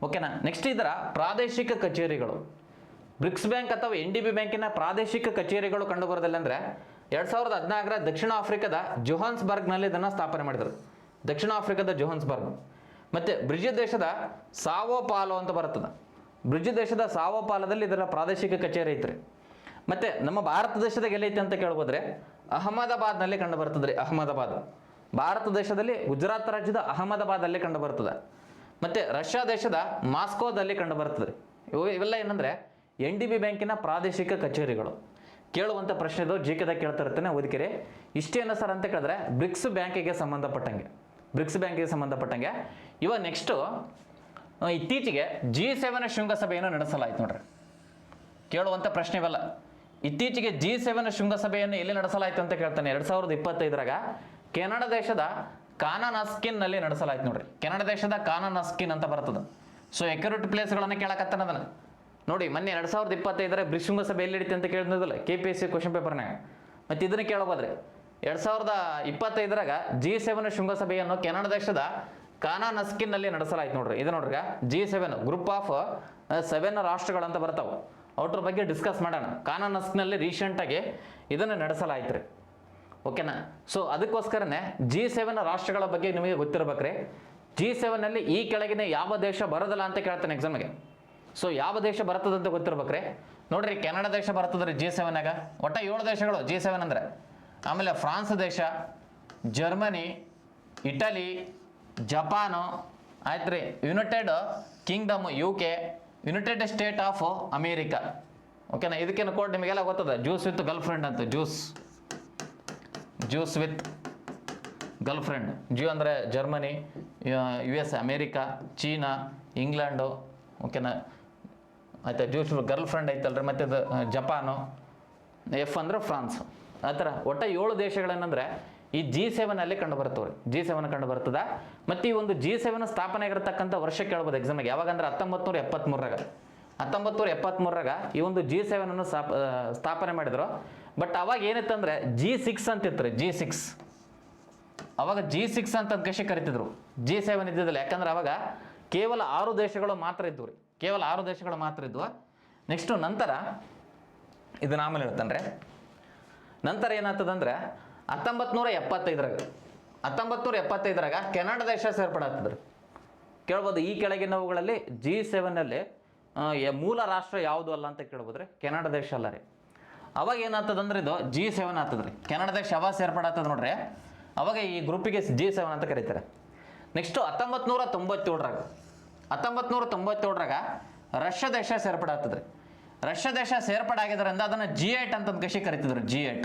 ಓಕೆನಾ. ನೆಕ್ಸ್ಟ್ ಇದರ ಪ್ರಾದೇಶಿಕ ಕಚೇರಿಗಳು. ಬ್ರಿಕ್ಸ್ ಬ್ಯಾಂಕ್ ಅಥವಾ NDB ಬ್ಯಾಂಕಿನ ಪ್ರಾದೇಶಿಕ ಕಚೇರಿಗಳು ಕಂಡು ಬರೋದಿಲ್ಲ ಅಂದರೆ 2014ರ ದಕ್ಷಿಣ ಆಫ್ರಿಕಾದ ಜೋಹಾನ್ಸ್ಬರ್ಗ್ನಲ್ಲಿ ಇದನ್ನು ಸ್ಥಾಪನೆ ಮಾಡಿದರು. ದಕ್ಷಿಣ ಆಫ್ರಿಕಾದ ಜೋಹಾನ್ಸ್ಬರ್ಗ್. ಮತ್ತು ಬ್ರಿಜಿಲ್ ದೇಶದ ಸಾವೋ ಪಾಲೋ ಅಂತ ಬರ್ತದೆ. ಬ್ರಿಜಿಲ್ ದೇಶದ ಸಾವೋ ಪಾಲೋದಲ್ಲಿ ಇದರ ಪ್ರಾದೇಶಿಕ ಕಚೇರಿ ಐತ್ರಿ. ಮತ್ತು ನಮ್ಮ ಭಾರತ ದೇಶದಾಗ ಎಲ್ಲೈತೆ ಅಂತ ಕೇಳ್ಬೋದ್ರೆ ಅಹಮದಾಬಾದ್ನಲ್ಲಿ ಕಂಡು ಬರ್ತದೆ ರೀ. ಅಹಮದಾಬಾದ್ ಭಾರತ ದೇಶದಲ್ಲಿ ಗುಜರಾತ್ ರಾಜ್ಯದ ಅಹಮದಾಬಾದಲ್ಲಿ ಕಂಡು ಬರ್ತದೆ. ಮತ್ತು ರಷ್ಯಾ ದೇಶದ ಮಾಸ್ಕೋದಲ್ಲಿ ಕಂಡು ಬರ್ತದೆ ರೀ. ಇವೆಲ್ಲ ಏನಂದರೆ NDB ಬ್ಯಾಂಕಿನ ಪ್ರಾದೇಶಿಕ ಕಚೇರಿಗಳು. ಕೇಳುವಂಥ ಪ್ರಶ್ನೆ ಇದು, GKದಾಗ ಕೇಳ್ತಾ ಇರ್ತಾನೆ, ಓದಿಕೆರೆ. ಇಷ್ಟೇನು ಸರ್ ಅಂತ ಕೇಳಿದ್ರೆ ಬ್ರಿಕ್ಸ್ ಬ್ಯಾಂಕಿಗೆ ಸಂಬಂಧಪಟ್ಟಂಗೆ, ಬ್ರಿಕ್ಸ್ ಬ್ಯಾಂಕಿಗೆ ಸಂಬಂಧಪಟ್ಟಂಗೆ. ಇವಾಗ ನೆಕ್ಸ್ಟು ಇತ್ತೀಚೆಗೆ G7 ಶೃಂಗಸಭೆಯನ್ನು ನಡೆಸಲಾಯಿತು ನೋಡ್ರಿ. ಕೇಳುವಂಥ ಪ್ರಶ್ನೆ ಇವೆಲ್ಲ. ಇತ್ತೀಚೆಗೆ G7 ಶೃಂಗಸಭೆಯನ್ನು ಎಲ್ಲಿ ನಡೆಸಲಾಯಿತು ಅಂತ ಕೇಳ್ತಾನೆ. 2025ರಾಗ ಕೆನಡಾ ದೇಶದ ಕಾನಾನಸ್ಕಿನ್ನಲ್ಲಿ ನಡೆಸಲಾಯಿತು ನೋಡ್ರಿ. ಕೆನಡಾ ದೇಶದ ಕಾನಾನಸ್ಕಿನ್ ಅಂತ ಬರ್ತದೆ. ಸೊ ಎಕ್ಯುರೇಟ್ ಪ್ಲೇಸ್ಗಳನ್ನು ಕೇಳಕತ್ತಾನ ಅದನ್ನು ನೋಡಿ. ಮೊನ್ನೆ 2025ರ ಬ್ರಿಕ್ಸ್ ಶೃಂಗಸಭೆ ಎಲ್ಲಿ ನಡೀತಿ ಅಂತ ಕೇಳಿದ್ನಲ್ಲ KPSC ಕ್ವಶನ್ ಪೇಪರ್ನಾಗ. ಮತ್ತು ಇದನ್ನು ಕೇಳಬೋದ್ರಿ. 2025ರಾಗ G7 ಶೃಂಗಸಭೆಯನ್ನು ಕೆನಡಾ ದೇಶದ ಕಾನಾನಸ್ಕಿನ್ನಲ್ಲಿ ನಡೆಸಲಾಯಿತು ನೋಡ್ರಿ. ಇದು ನೋಡ್ರಿ G7 ಗ್ರೂಪ್ ಆಫ್ 7 ರಾಷ್ಟ್ರಗಳಂತ ಬರ್ತಾವೆ. ಅವ್ರ ಬಗ್ಗೆ ಡಿಸ್ಕಸ್ ಮಾಡೋಣ. ಕಾನಾನಸ್ಕಿನಲ್ಲಿ ರೀಸೆಂಟಾಗಿ ಇದನ್ನು ನಡೆಸಲಾಯ್ತು ರೀ. ಓಕೆನಾ. ಸೊ ಅದಕ್ಕೋಸ್ಕರನೇ G7 ರಾಷ್ಟ್ರಗಳ ಬಗ್ಗೆ ನಿಮಗೆ ಗೊತ್ತಿರ್ಬೇಕ್ರಿ. G7ನಲ್ಲಿ ಈ ಕೆಳಗಿನ ಯಾವ ದೇಶ ಬರೋದಿಲ್ಲ ಅಂತ ಕೇಳ್ತಾನೆ ಎಕ್ಸಾಮಿಗೆ. ಸೊ ಯಾವ ದೇಶ ಬರ್ತದಂತ ಗೊತ್ತಿರ್ಬೇಕ್ರಿ. ನೋಡ್ರಿ ಕೆನಡಾ ದೇಶ ಬರ್ತದೆ ರೀ G7ನಾಗ. ಒಟ್ಟು 7 ದೇಶಗಳು G7 ಅಂದರೆ. ಆಮೇಲೆ ಫ್ರಾನ್ಸ್ ದೇಶ, ಜರ್ಮನಿ, ಇಟಲಿ, ಜಪಾನು, ಆಯ್ತು ರೀ, United Kingdom UK, United State of America. ಓಕೆನಾ. ಇದಕ್ಕೇನು ಕೋಡ್ ನಿಮಗೆಲ್ಲ ಗೊತ್ತದ, ಜ್ಯೂಸ್ ವಿತ್ ಗರ್ಲ್ ಫ್ರೆಂಡ್ ಅಂತ. Juice with girlfriend. ಅಂದರೆ Germany, US America, China, England. ಓಕೆನಾ. ಆಯ್ತಾ. ಜ್ಯೂಸ್ ಗರ್ಲ್ ಫ್ರೆಂಡ್ ಐತಲ್ರಿ. ಮತ್ತು ಅದು ಜಪಾನು, F ಅಂದರೆ ಫ್ರಾನ್ಸ್. ಆ ಥರ ಒಟ್ಟು 7 ದೇಶಗಳೇನೆಂದರೆ ಈ G7ನಲ್ಲಿ ಕಂಡು ಬರ್ತವೆ. G7 ಕಂಡು ಬರ್ತದ. ಮತ್ತು ಈ ಒಂದು G7 ಸ್ಥಾಪನೆ ಆಗಿರತಕ್ಕಂಥ ವರ್ಷ ಕೇಳ್ಬೋದು ಎಕ್ಸಾಮಿಗೆ. ಯಾವಾಗಂದ್ರೆ 1973ರಾಗ. 1973ರಾಗ ಈ ಒಂದು G7 ಸ್ಥಾಪನೆ ಮಾಡಿದ್ರು. ಬಟ್ ಅವಾಗ ಏನಿತ್ತಂದ್ರೆ G6 ಅಂತಿತ್ತು ರೀ. G6 ಅವಾಗ G6 ಅಂತ ಕಷಿ ಕರಿತಿದ್ರು. G7 ಇದ್ದಿದ್ದಿಲ್ಲ. ಯಾಕಂದ್ರೆ ಅವಾಗ ಕೇವಲ 6 ದೇಶಗಳು ಮಾತ್ರ ಇದ್ವು ರೀ. ಕೇವಲ 6 ದೇಶಗಳು ಮಾತ್ರ ಇದ್ವು. ನೆಕ್ಸ್ಟು ನಂತರ ಇದನ್ನ ಆಮೇಲೆ ಹೇಳ್ತಾನೆ. ನಂತರ ಏನಾಗ್ತದಂದ್ರೆ 1975ರಾಗ ಕೆನಡಾ ದೇಶ ಸೇರ್ಪಡಾಗ್ತದ್ರಿ. ಕೇಳ್ಬೋದು ಈ ಕೆಳಗಿನವುಗಳಲ್ಲಿ G7ನಲ್ಲಿ ಮೂಲ ರಾಷ್ಟ್ರ ಯಾವುದು ಅಲ್ಲ ಅಂತ ಕೇಳ್ಬೋದ್ರಿ. ಕೆನಡಾ ದೇಶ ಅಲ್ಲ ರೀ. ಅವಾಗ ಏನಾಗ್ತದಂದ್ರೆ ಇದು G7 ಆಗ್ತದ್ರಿ. ಕೆನಡಾ ದೇಶ ಯಾವಾಗ ಸೇರ್ಪಡಾಗ್ತದೆ ನೋಡ್ರಿ, ಅವಾಗ ಈ ಗ್ರೂಪಿಗೆ G7 ಅಂತ ಕರೀತಾರೆ. ನೆಕ್ಸ್ಟು 1997ರಾಗ ರಷ್ಯಾ ದೇಶ ಸೇರ್ಪಡಾಗ್ತದ್ರಿ. ರಷ್ಯಾ ದೇಶ ಸೇರ್ಪಡಾಗಿದ್ದರಿಂದ ಅದನ್ನು G8 ಅಂತ ಕಷಿ ಕರಿತಿದ್ರು. G8.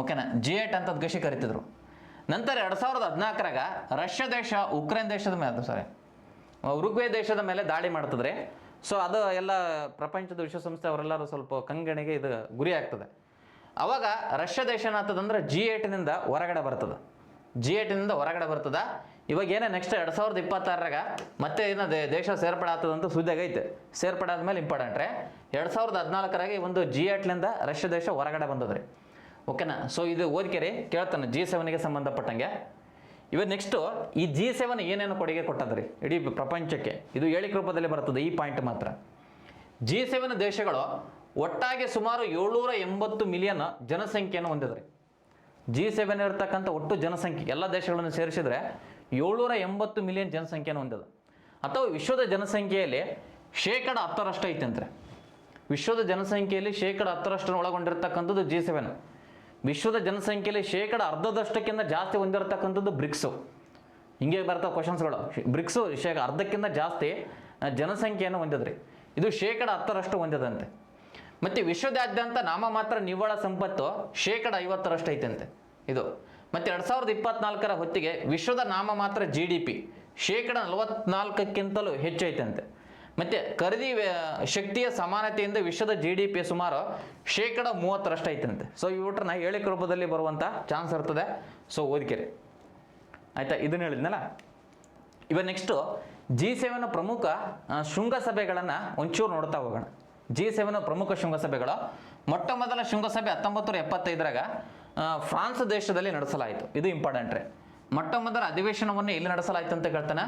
ಓಕೆನಾ. G8 ಅಂತ ಕಷಿ ಕರಿತಿದ್ರು. ನಂತರ 2014ರಾಗ ರಷ್ಯಾ ದೇಶ ಉರುಗ್ವೆ ದೇಶದ ಮೇಲೆ ದಾಳಿ ಮಾಡ್ತದ್ರಿ. ಸೊ ಅದು ಎಲ್ಲ ಪ್ರಪಂಚದ ವಿಶ್ವಸಂಸ್ಥೆ ಅವರೆಲ್ಲರೂ ಸ್ವಲ್ಪ ಕಂಗಣಿಗೆ ಇದು ಗುರಿ ಆಗ್ತದೆ. ಅವಾಗ ರಷ್ಯಾ ದೇಶ ಏನಾಗ್ತದಂದ್ರೆ G8ನಿಂದ ಹೊರಗಡೆ ಬರ್ತದೆ. G8ನಿಂದ ಹೊರಗಡೆ ಬರ್ತದ. ಇವಾಗ ಏನೇ ನೆಕ್ಸ್ಟ್ 2026ರಾಗ ಮತ್ತೆ ಏನೋ ದೇಶ ಸೇರ್ಪಡೆ ಆಗ್ತದಂತ ಸುದ್ದಿಯಾಗೈತೆ. ಸೇರ್ಪಡೆ ಆದ್ಮೇಲೆ ಇಂಪಾರ್ಟೆಂಟ್ ರೀ. 2014ರಾಗ ಈ ಒಂದು G8ನಿಂದ ರಷ್ಯಾ ದೇಶ ಹೊರಗಡೆ ಬಂದದ್ರಿ. ಓಕೆನಾ. ಸೊ ಇದು ಓದಿಕೆರಿ ಕೇಳ್ತಾನೆ G7ಗೆ ಸಂಬಂಧಪಟ್ಟಂಗೆ. ಇವಾಗ ನೆಕ್ಸ್ಟು ಈ G7 ಏನೇನು ಕೊಡುಗೆ ಕೊಟ್ಟದ್ರಿ ಇಡೀ ಪ್ರಪಂಚಕ್ಕೆ, ಇದು ಹೇಳಿಕೆ ರೂಪದಲ್ಲಿ ಬರ್ತದೆ. ಈ ಪಾಯಿಂಟ್ ಮಾತ್ರ. G7 ದೇಶಗಳು ಒಟ್ಟಾಗಿ ಸುಮಾರು 780 ಮಿಲಿಯನ್ ಜನಸಂಖ್ಯೆಯನ್ನು ಹೊಂದಿದ್ರಿ. G7 ಇರತಕ್ಕಂಥ ಒಟ್ಟು ಜನಸಂಖ್ಯೆ ಎಲ್ಲ ದೇಶಗಳನ್ನು ಸೇರಿಸಿದ್ರೆ 780 ಮಿಲಿಯನ್ ಜನಸಂಖ್ಯೆಯನ್ನು ಹೊಂದಿದೆ. ಅಥವಾ ವಿಶ್ವದ ಜನಸಂಖ್ಯೆಯಲ್ಲಿ 10% ಐತಂದ್ರೆ. ವಿಶ್ವದ ಜನಸಂಖ್ಯೆಯಲ್ಲಿ 10% ಒಳಗೊಂಡಿರ್ತಕ್ಕಂಥದ್ದು G7. ವಿಶ್ವದ ಜನಸಂಖ್ಯೆಯಲ್ಲಿ 10% ಜಾಸ್ತಿ ಹೊಂದಿರತಕ್ಕಂಥದ್ದು ಬ್ರಿಕ್ಸು. ಹಿಂಗೆ ಬರ್ತಾವೆ ಕ್ವಶನ್ಸ್ಗಳು. ಬ್ರಿಕ್ಸು 10% ಜಾಸ್ತಿ ಜನಸಂಖ್ಯೆಯನ್ನು ಹೊಂದಿದ್ರಿ. ಇದು 10% ಹೊಂದಿದಂತೆ. ಮತ್ತು ವಿಶ್ವದಾದ್ಯಂತ ನಾಮಮಾತ್ರ ನಿವ್ವಳ ಸಂಪತ್ತು 50% ಐತಂತೆ ಇದು. ಮತ್ತು 2024ರ ಹೊತ್ತಿಗೆ ವಿಶ್ವದ ನಾಮಮಾತ್ರ GDP 44%ಕ್ಕಿಂತಲೂ ಹೆಚ್ಚು ಐತಂತೆ. ಮತ್ತು ಖರೀದಿ ಶಕ್ತಿಯ ಸಮಾನತೆಯಿಂದ ವಿಶ್ವದ GDP ಸುಮಾರು 30% ಐತಂತೆ. ಸೊ ಇವುಟ್ರನ್ನ ಹೇಳಿಕೆ ರೂಪದಲ್ಲಿ ಬರುವಂಥ ಚಾನ್ಸ್ ಇರ್ತದೆ. ಸೊ ಓದಿಕೆರಿ ಆಯಿತಾ, ಇದನ್ನು ಹೇಳಿದ್ನಲ್ಲ. ಇವಾಗ ನೆಕ್ಸ್ಟು G7 ಪ್ರಮುಖ ಶೃಂಗಸಭೆಗಳನ್ನು ಒಂಚೂರು ನೋಡ್ತಾ ಹೋಗೋಣ. G7 ಪ್ರಮುಖ ಶೃಂಗಸಭೆಗಳು. ಮೊಟ್ಟ ಮೊದಲ ಶೃಂಗಸಭೆ 1975ರಾಗ ಫ್ರಾನ್ಸ್ ದೇಶದಲ್ಲಿ ನಡೆಸಲಾಯಿತು. ಇದು ಇಂಪಾರ್ಟೆಂಟ್ ರೀ. ಮೊಟ್ಟ ಮೊದಲ ಅಧಿವೇಶನವನ್ನು ಎಲ್ಲಿ ನಡೆಸಲಾಯಿತು ಅಂತ ಕೇಳ್ತಾನೆ,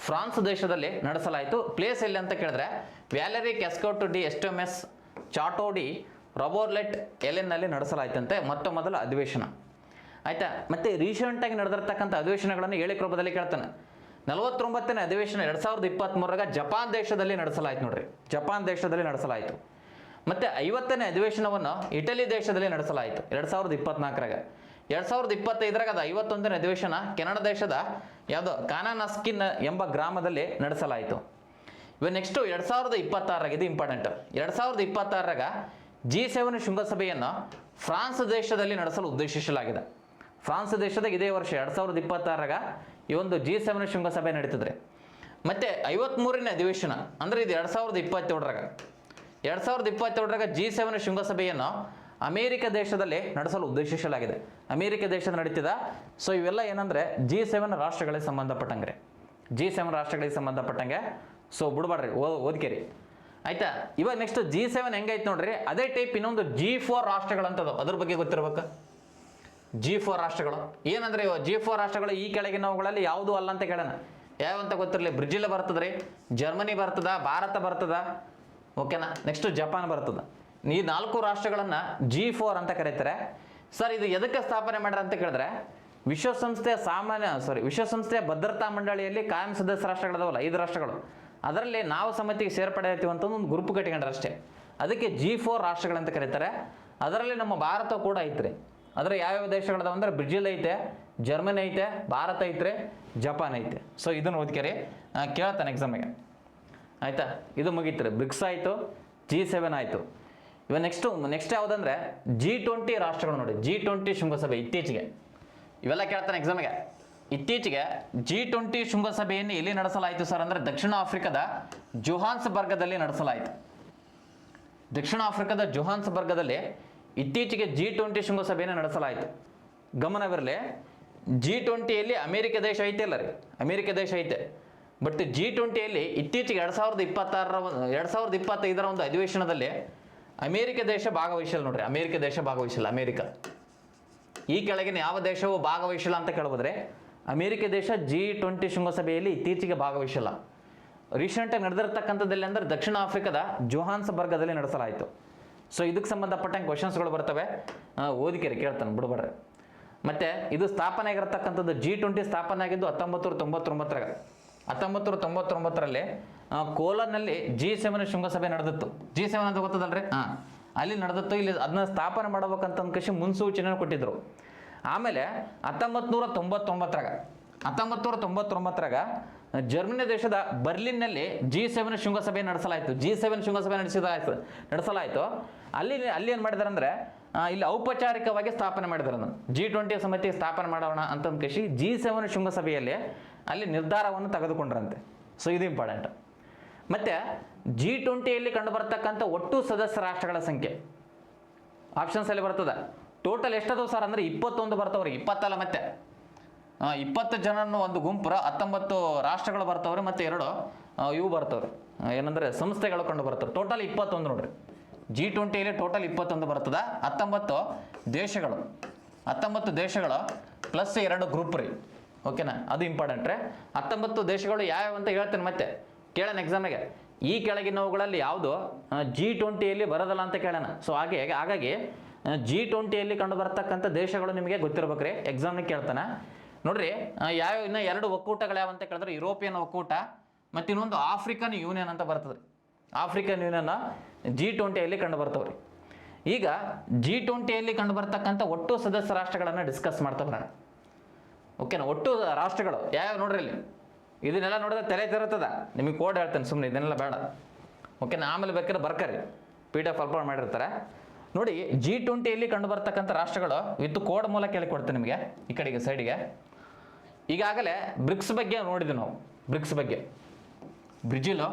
ಫ್ರಾನ್ಸ್ ದೇಶದಲ್ಲಿ ನಡೆಸಲಾಯಿತು. ಪ್ಲೇಸ್ ಎಲ್ಲಿ ಅಂತ ಕೇಳಿದ್ರೆ ವ್ಯಾಲೆರಿ ಕ್ಯಾಸ್ಕೋಟ್ ಡಿ ಎಸ್ಟೋಮೆಸ್ ಚಾಟೋ ಡಿ ರೊಬೋರ್ಲೆಟ್ ಎಲೆನ್ನಲ್ಲಿ ನಡೆಸಲಾಯಿತಂತೆ ಮೊಟ್ಟ ಮೊದಲ ಅಧಿವೇಶನ. ಆಯಿತಾ. ಮತ್ತು ರೀಸೆಂಟಾಗಿ ನಡೆದಿರ್ತಕ್ಕಂಥ ಅಧಿವೇಶನಗಳನ್ನು ಹೇಳಿಕೆ ರೂಪದಲ್ಲಿ ಕೇಳ್ತಾನೆ. 49ನೇ ಅಧಿವೇಶನ 2023ರಾಗ ಜಪಾನ್ ದೇಶದಲ್ಲಿ ನಡೆಸಲಾಯಿತು ನೋಡ್ರಿ. ಜಪಾನ್ ದೇಶದಲ್ಲಿ ನಡೆಸಲಾಯಿತು. ಮತ್ತು 50ನೇ ಅಧಿವೇಶನವನ್ನು ಇಟಲಿ ದೇಶದಲ್ಲಿ ನಡೆಸಲಾಯಿತು 2024ರಾಗ. 2025ರಾಗ ಅದು 51ನೇ ಅಧಿವೇಶನ ಕೆನಡಾ ದೇಶದ ಯಾವುದೋ ಕಾನಾನಸ್ಕಿನ್ ಎಂಬ ಗ್ರಾಮದಲ್ಲಿ ನಡೆಸಲಾಯಿತು. ಇವಾಗ ನೆಕ್ಸ್ಟು 2026ರಾಗ, ಇದು ಇಂಪಾರ್ಟೆಂಟ್. 2026ರಾಗ G7 ಶೃಂಗಸಭೆಯನ್ನು ಫ್ರಾನ್ಸ್ ದೇಶದಲ್ಲಿ ನಡೆಸಲು ಉದ್ದೇಶಿಸಲಾಗಿದೆ. ಫ್ರಾನ್ಸ್ ದೇಶದಾಗ ಇದೇ ವರ್ಷ 2026ರಾಗ ಈ ಒಂದು G7 ಶೃಂಗಸಭೆ ನಡೀತಿದ್ರೆ. ಮತ್ತು 53ನೇ ಅಧಿವೇಶನ ಅಂದರೆ ಇದು 2027ರಾಗ. 2027ರಾಗ G7 ಶೃಂಗಸಭೆಯನ್ನು ಅಮೇರಿಕ ದೇಶದಲ್ಲಿ ನಡೆಸಲು ಉದ್ದೇಶಿಸಲಾಗಿದೆ. ಅಮೇರಿಕ ದೇಶದ ನಡೀತಿದ. ಸೊ ಇವೆಲ್ಲ ಏನಂದರೆ G7 ರಾಷ್ಟ್ರಗಳಿಗೆ ಸಂಬಂಧಪಟ್ಟಂಗೆ. G7 ರಾಷ್ಟ್ರಗಳಿಗೆ ಸಂಬಂಧಪಟ್ಟಂಗೆ. ಸೊ ಬಿಡ್ಬಾಡ್ರಿ, ಓದ್ಕೇರಿ ಆಯಿತಾ. ಇವಾಗ ನೆಕ್ಸ್ಟ್ G7 ಹೆಂಗೈತೆ ನೋಡ್ರಿ, ಅದೇ ಟೈಪ್ ಇನ್ನೊಂದು G4 ರಾಷ್ಟ್ರಗಳಂತದ್ದು, ಅದ್ರ ಬಗ್ಗೆ ಗೊತ್ತಿರ್ಬೇಕು. G4 ರಾಷ್ಟ್ರಗಳು ಏನಂದ್ರೆ G4 ರಾಷ್ಟ್ರಗಳು ಈ ಕೆಳಗಿನವುಗಳಲ್ಲಿ ಯಾವುದೂ ಅಲ್ಲ ಅಂತ ಕೇಳೋಣ. ಯಾವಂತ ಗೊತ್ತಿರಲಿ. ಬ್ರೆಜಿಲ್ ಬರ್ತದೆ, ಜರ್ಮನಿ ಬರ್ತದ, ಭಾರತ ಬರ್ತದ, ಓಕೆನಾ. ನೆಕ್ಸ್ಟ್ ಜಪಾನ್ ಬರ್ತದ. ಈ 4 ರಾಷ್ಟ್ರಗಳನ್ನು G4 ಅಂತ ಕರೀತಾರೆ. ಸರ್ ಇದು ಎದಕ್ಕೆ ಸ್ಥಾಪನೆ ಮಾಡ್ಯಾರ ಅಂತ ಕೇಳಿದ್ರೆ ವಿಶ್ವಸಂಸ್ಥೆಯ ಭದ್ರತಾ ಮಂಡಳಿಯಲ್ಲಿ ಕಾಯಂ ಸದಸ್ಯ ರಾಷ್ಟ್ರಗಳದವಲ್ಲ 5 ರಾಷ್ಟ್ರಗಳು, ಅದರಲ್ಲಿ ನಾವು ಸಮಿತಿಗೆ ಸೇರ್ಪಡೆ ಆಯ್ತೀವಿ ಅಂತ ಒಂದು ಗ್ರೂಪ್ ಕಟ್ಕೊಂಡ್ರೆ ಅಷ್ಟೇ. ಅದಕ್ಕೆ G4 ರಾಷ್ಟ್ರಗಳಂತ ಕರೀತಾರೆ. ಅದರಲ್ಲಿ ನಮ್ಮ ಭಾರತ ಕೂಡ ಐತ್ರಿ. ಆದರೆ ಯಾವ್ಯಾವ ದೇಶಗಳದಾವ ಅಂದ್ರೆ ಬ್ರೆಜಿಲ್ ಐತೆ, ಜರ್ಮನಿ ಐತೆ, ಭಾರತ ಐತ್ರಿ, ಜಪಾನ್ ಐತೆ. ಸೊ ಇದನ್ನು ಓದ್ಕೇರಿ, ಕೇಳ್ತಾನೆ ಎಕ್ಸಾಮಿಗೆ ಆಯಿತಾ. ಇದು ಮುಗೀತ್ರಿ. ಬ್ರಿಕ್ಸ್ ಆಯಿತು, G7 ಆಯಿತು. ಇವಾಗ ನೆಕ್ಸ್ಟ್ ಯಾವುದಂದ್ರೆ G20 ರಾಷ್ಟ್ರಗಳು ನೋಡಿ. G20 ಶೃಂಗಸಭೆ ಇತ್ತೀಚೆಗೆ ಇವೆಲ್ಲ ಕೇಳ್ತಾನೆ ಎಕ್ಸಾಮಿಗೆ. ಇತ್ತೀಚೆಗೆ G20 ಶೃಂಗಸಭೆಯನ್ನು ಎಲ್ಲಿ ನಡೆಸಲಾಯಿತು ಸರ್ ಅಂದರೆ ದಕ್ಷಿಣ ಆಫ್ರಿಕಾದ ಜೋಹಾನ್ಸ್ಬರ್ಗದಲ್ಲಿ ನಡೆಸಲಾಯಿತು. ದಕ್ಷಿಣ ಆಫ್ರಿಕಾದ ಜೋಹಾನ್ಸ್ಬರ್ಗದಲ್ಲಿ ಇತ್ತೀಚೆಗೆ G20 ಶೃಂಗಸಭೆಯನ್ನು ನಡೆಸಲಾಯಿತು. ಗಮನವಿರಲಿ, G20ಯಲ್ಲಿ ಅಮೇರಿಕ ದೇಶ ಐತೆ ಅಲ್ಲ ರೀ, ಅಮೇರಿಕ ದೇಶ ಐತೆ. ಬಟ್ G20ಯಲ್ಲಿ ಇತ್ತೀಚೆಗೆ 2025ರ ಒಂದು ಅಧಿವೇಶನದಲ್ಲಿ ಅಮೇರಿಕ ದೇಶ ಭಾಗವಹಿಸಿಲ್ಲ ನೋಡ್ರಿ. ಅಮೇರಿಕ ದೇಶ ಭಾಗವಹಿಸಿಲ್ಲ. ಅಮೇರಿಕ ಈ ಕೆಳಗಿನ ಯಾವ ದೇಶವು ಭಾಗವಹಿಸಿಲ್ಲ ಅಂತ ಕೇಳಿದ್ರೆ ಅಮೇರಿಕ ದೇಶ G20 ಶೃಂಗಸಭೆಯಲ್ಲಿ ಇತ್ತೀಚೆಗೆ ಭಾಗವಹಿಸಿಲ್ಲ. ರೀಸೆಂಟಾಗಿ ನಡೆದಿರ್ತಕ್ಕಂಥದ್ದಲ್ಲಿ ಅಂದರೆ ದಕ್ಷಿಣ ಆಫ್ರಿಕಾದ ಜೋಹಾನ್ಸ್ಬರ್ಗದಲ್ಲಿ ನಡೆಸಲಾಯಿತು. ಸೊ ಇದಕ್ಕೆ ಸಂಬಂಧಪಟ್ಟಂಗೆ ಕ್ವಶನ್ಸ್ಗಳು ಬರ್ತವೆ, ಓದಿಕೆರಿ ಕೇಳ್ತಾನೆ, ಬಿಡಬೇಡ್ರಿ. ಮತ್ತು ಇದು ಸ್ಥಾಪನೆ ಆಗಿರತಕ್ಕಂಥದ್ದು G20 ಸ್ಥಾಪನೆ ಆಗಿದ್ದು 1999ರಾಗ. 1999ರಲ್ಲಿ ಕೋಲನ್ನಲ್ಲಿ G7 ಶೃಂಗಸಭೆ ನಡೆದಿತ್ತು. G7 ಅಂತ ಗೊತ್ತದಲ್ರಿ, ಅಲ್ಲಿ ನಡೆದಿತ್ತು. ಇಲ್ಲಿ ಅದನ್ನ ಸ್ಥಾಪನೆ ಮಾಡಬೇಕಂತ ಕೃಷಿ ಮುನ್ಸೂಚನೆ ಕೊಟ್ಟಿದ್ರು. ಆಮೇಲೆ 1999ರಾಗ ಜರ್ಮನಿ ದೇಶದ ಬರ್ಲಿನ್ನಲ್ಲಿ G7 ಶೃಂಗಸಭೆ ನಡೆಸಲಾಯಿತು. G7 ಶೃಂಗಸಭೆ ನಡೆಸಲಾಯಿತು. ಅಲ್ಲಿ ಏನು ಮಾಡಿದಾರೆ ಅಂದರೆ ಇಲ್ಲಿ ಔಪಚಾರಿಕವಾಗಿ ಸ್ಥಾಪನೆ ಮಾಡಿದಾರೆ. G20 ಸಮಿತಿ ಸ್ಥಾಪನೆ ಮಾಡೋಣ ಅಂತ ಕೃಷಿ G7 ಶೃಂಗಸಭೆಯಲ್ಲಿ ಅಲ್ಲಿ ನಿರ್ಧಾರವನ್ನು ತೆಗೆದುಕೊಂಡ್ರಂತೆ. ಸೊ ಇದು ಇಂಪಾರ್ಟೆಂಟ್. ಮತ್ತು G20ಯಲ್ಲಿ ಕಂಡು ಬರ್ತಕ್ಕಂಥ ಒಟ್ಟು ಸದಸ್ಯ ರಾಷ್ಟ್ರಗಳ ಸಂಖ್ಯೆ ಆಪ್ಷನ್ಸಲ್ಲಿ ಬರ್ತದೆ. ಟೋಟಲ್ ಎಷ್ಟದವು ಸರ್ ಅಂದರೆ 21 ಬರ್ತವ್ರಿ. 20 ಅಲ್ಲ, ಮತ್ತೆ 20 ಜನರನ್ನು ಒಂದು ಗುಂಪು 19 ರಾಷ್ಟ್ರಗಳು ಬರ್ತವ್ರಿ. ಮತ್ತು 2 ಇವು ಬರ್ತವ್ರಿ, ಏನಂದರೆ ಸಂಸ್ಥೆಗಳು ಕಂಡು ಬರ್ತವೆ. ಟೋಟಲ್ 21 ನೋಡ್ರಿ. G20ಯಲ್ಲಿ ಟೋಟಲ್ 21 ಬರ್ತದೆ. 19 ದೇಶಗಳು ಪ್ಲಸ್ 2 ಗ್ರೂಪ್ ರೀ, ಓಕೆನಾ. ಅದು ಇಂಪಾರ್ಟೆಂಟ್ ರೀ. 19 ದೇಶಗಳು ಯಾವ್ಯಾವ ಅಂತ ಹೇಳ್ತೇನೆ, ಮತ್ತೆ ಕೇಳೋಣ ಎಕ್ಸಾಮಿಗೆ. ಈ ಕೆಳಗಿನವುಗಳಲ್ಲಿ ಯಾವುದು G20ಯಲ್ಲಿ ಬರೋದಲ್ಲ ಅಂತ ಕೇಳೋಣ. ಸೊ ಹಾಗಾಗಿ G20ಯಲ್ಲಿ ಕಂಡು ಬರ್ತಕ್ಕಂಥ ದೇಶಗಳು ನಿಮಗೆ ಗೊತ್ತಿರ್ಬೇಕ್ರಿ, ಎಕ್ಸಾಮ್ನಿಗೆ ಕೇಳ್ತಾನೆ ನೋಡ್ರಿ. ಯಾವ್ಯಾವ ಇನ್ನು 2 ಒಕ್ಕೂಟಗಳು ಯಾವ ಅಂತ ಕೇಳಿದ್ರೆ ಯುರೋಪಿಯನ್ ಒಕ್ಕೂಟ ಮತ್ತು ಇನ್ನೊಂದು ಆಫ್ರಿಕನ್ ಯೂನಿಯನ್ ಅಂತ ಬರ್ತದೆ. ಆಫ್ರಿಕನ್ ಯೂನಿಯನ್ G20ಯಲ್ಲಿ ಕಂಡು ಬರ್ತವ್ರಿ. ಈಗ G20ಯಲ್ಲಿ ಕಂಡು ಬರ್ತಕ್ಕಂಥ ಒಟ್ಟು ಸದಸ್ಯ ರಾಷ್ಟ್ರಗಳನ್ನು ಡಿಸ್ಕಸ್ ಮಾಡ್ತಾ ಬರೋಣ, ಓಕೆನಾ. ಒಟ್ಟು ರಾಷ್ಟ್ರಗಳು ಯಾವ್ಯಾವ ನೋಡ್ರಿ. ಇಲ್ಲಿ ಇದನ್ನೆಲ್ಲ ನೋಡಿದ್ರೆ ತಲೆ ತಿರುತ್ತದ. ನಿಮಗೆ ಕೋಡ್ ಹೇಳ್ತೇನೆ, ಸುಮ್ಮನೆ ಇದನ್ನೆಲ್ಲ ಬೇಡ, ಓಕೆನಾ. ಆಮೇಲೆ ಬೇಕಾದ್ರೆ ಬರ್ಕರಿ, PDF ಅಪ್ಲೋಡ್ ಮಾಡಿರ್ತಾರೆ ನೋಡಿ. G20ಯಲ್ಲಿ ಕಂಡು ಬರ್ತಕ್ಕಂಥ ರಾಷ್ಟ್ರಗಳು ವಿತ್ ಕೋಡ್ ಮೂಲಕ ಹೇಳಿಕೊಡ್ತೇನೆ ನಿಮಗೆ ಈ ಕಡೆಗೆ ಸೈಡಿಗೆ. ಈಗಾಗಲೇ ಬ್ರಿಕ್ಸ್ ಬಗ್ಗೆ ನೋಡಿದ್ವಿ ನಾವು. ಬ್ರಿಕ್ಸ್ ಬಗ್ಗೆ Brazil,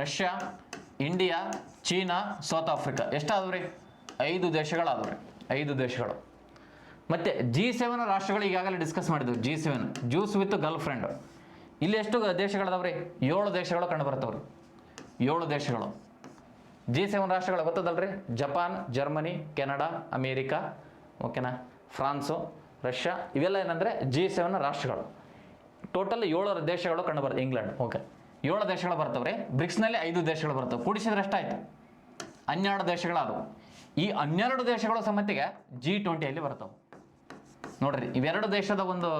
Russia, India, China, South Africa. ಎಷ್ಟಾದವು ರೀ? 5 ದೇಶಗಳಾದವು ರೀ, 5 ದೇಶಗಳು. ಮತ್ತು G7 ರಾಷ್ಟ್ರಗಳು ಈಗಾಗಲೇ ಡಿಸ್ಕಸ್ ಮಾಡಿದ್ವಿ. G7 juice with girl friend. ಇಲ್ಲಿ ಎಷ್ಟು ದೇಶಗಳದಾವ್ರಿ? 7 ದೇಶಗಳು ಕಂಡು ಬರ್ತಾವ್ರಿ, 7 ದೇಶಗಳು. G7 ರಾಷ್ಟ್ರಗಳು ಗೊತ್ತದಲ್ರಿ? ಜಪಾನ್, ಜರ್ಮನಿ, ಕೆನಡಾ, ಅಮೇರಿಕಾ, ಓಕೆನಾ, ಫ್ರಾನ್ಸು, ರಷ್ಯಾ, ಇವೆಲ್ಲ ಏನಂದರೆ G7 ರಾಷ್ಟ್ರಗಳು. ಟೋಟಲ್ 7 ದೇಶಗಳು ಕಂಡು ಬರ್ತವೆ. ಇಂಗ್ಲೆಂಡ್, ಓಕೆ, 7 ದೇಶಗಳು ಬರ್ತವೆ ರೀ. ಬ್ರಿಕ್ಸ್ನಲ್ಲಿ 5 ದೇಶಗಳು ಬರ್ತವೆ. ಕೂಡಿಸಿದ್ರೆ ಎಷ್ಟಾಯ್ತು? 12 ದೇಶಗಳಾದವು. ಈ 12 ದೇಶಗಳು ಸಮ್ಮತಿಗೆ G20 ಬರ್ತವೆ ನೋಡ್ರಿ. ಇವೆರಡು ದೇಶದ ಒಂದು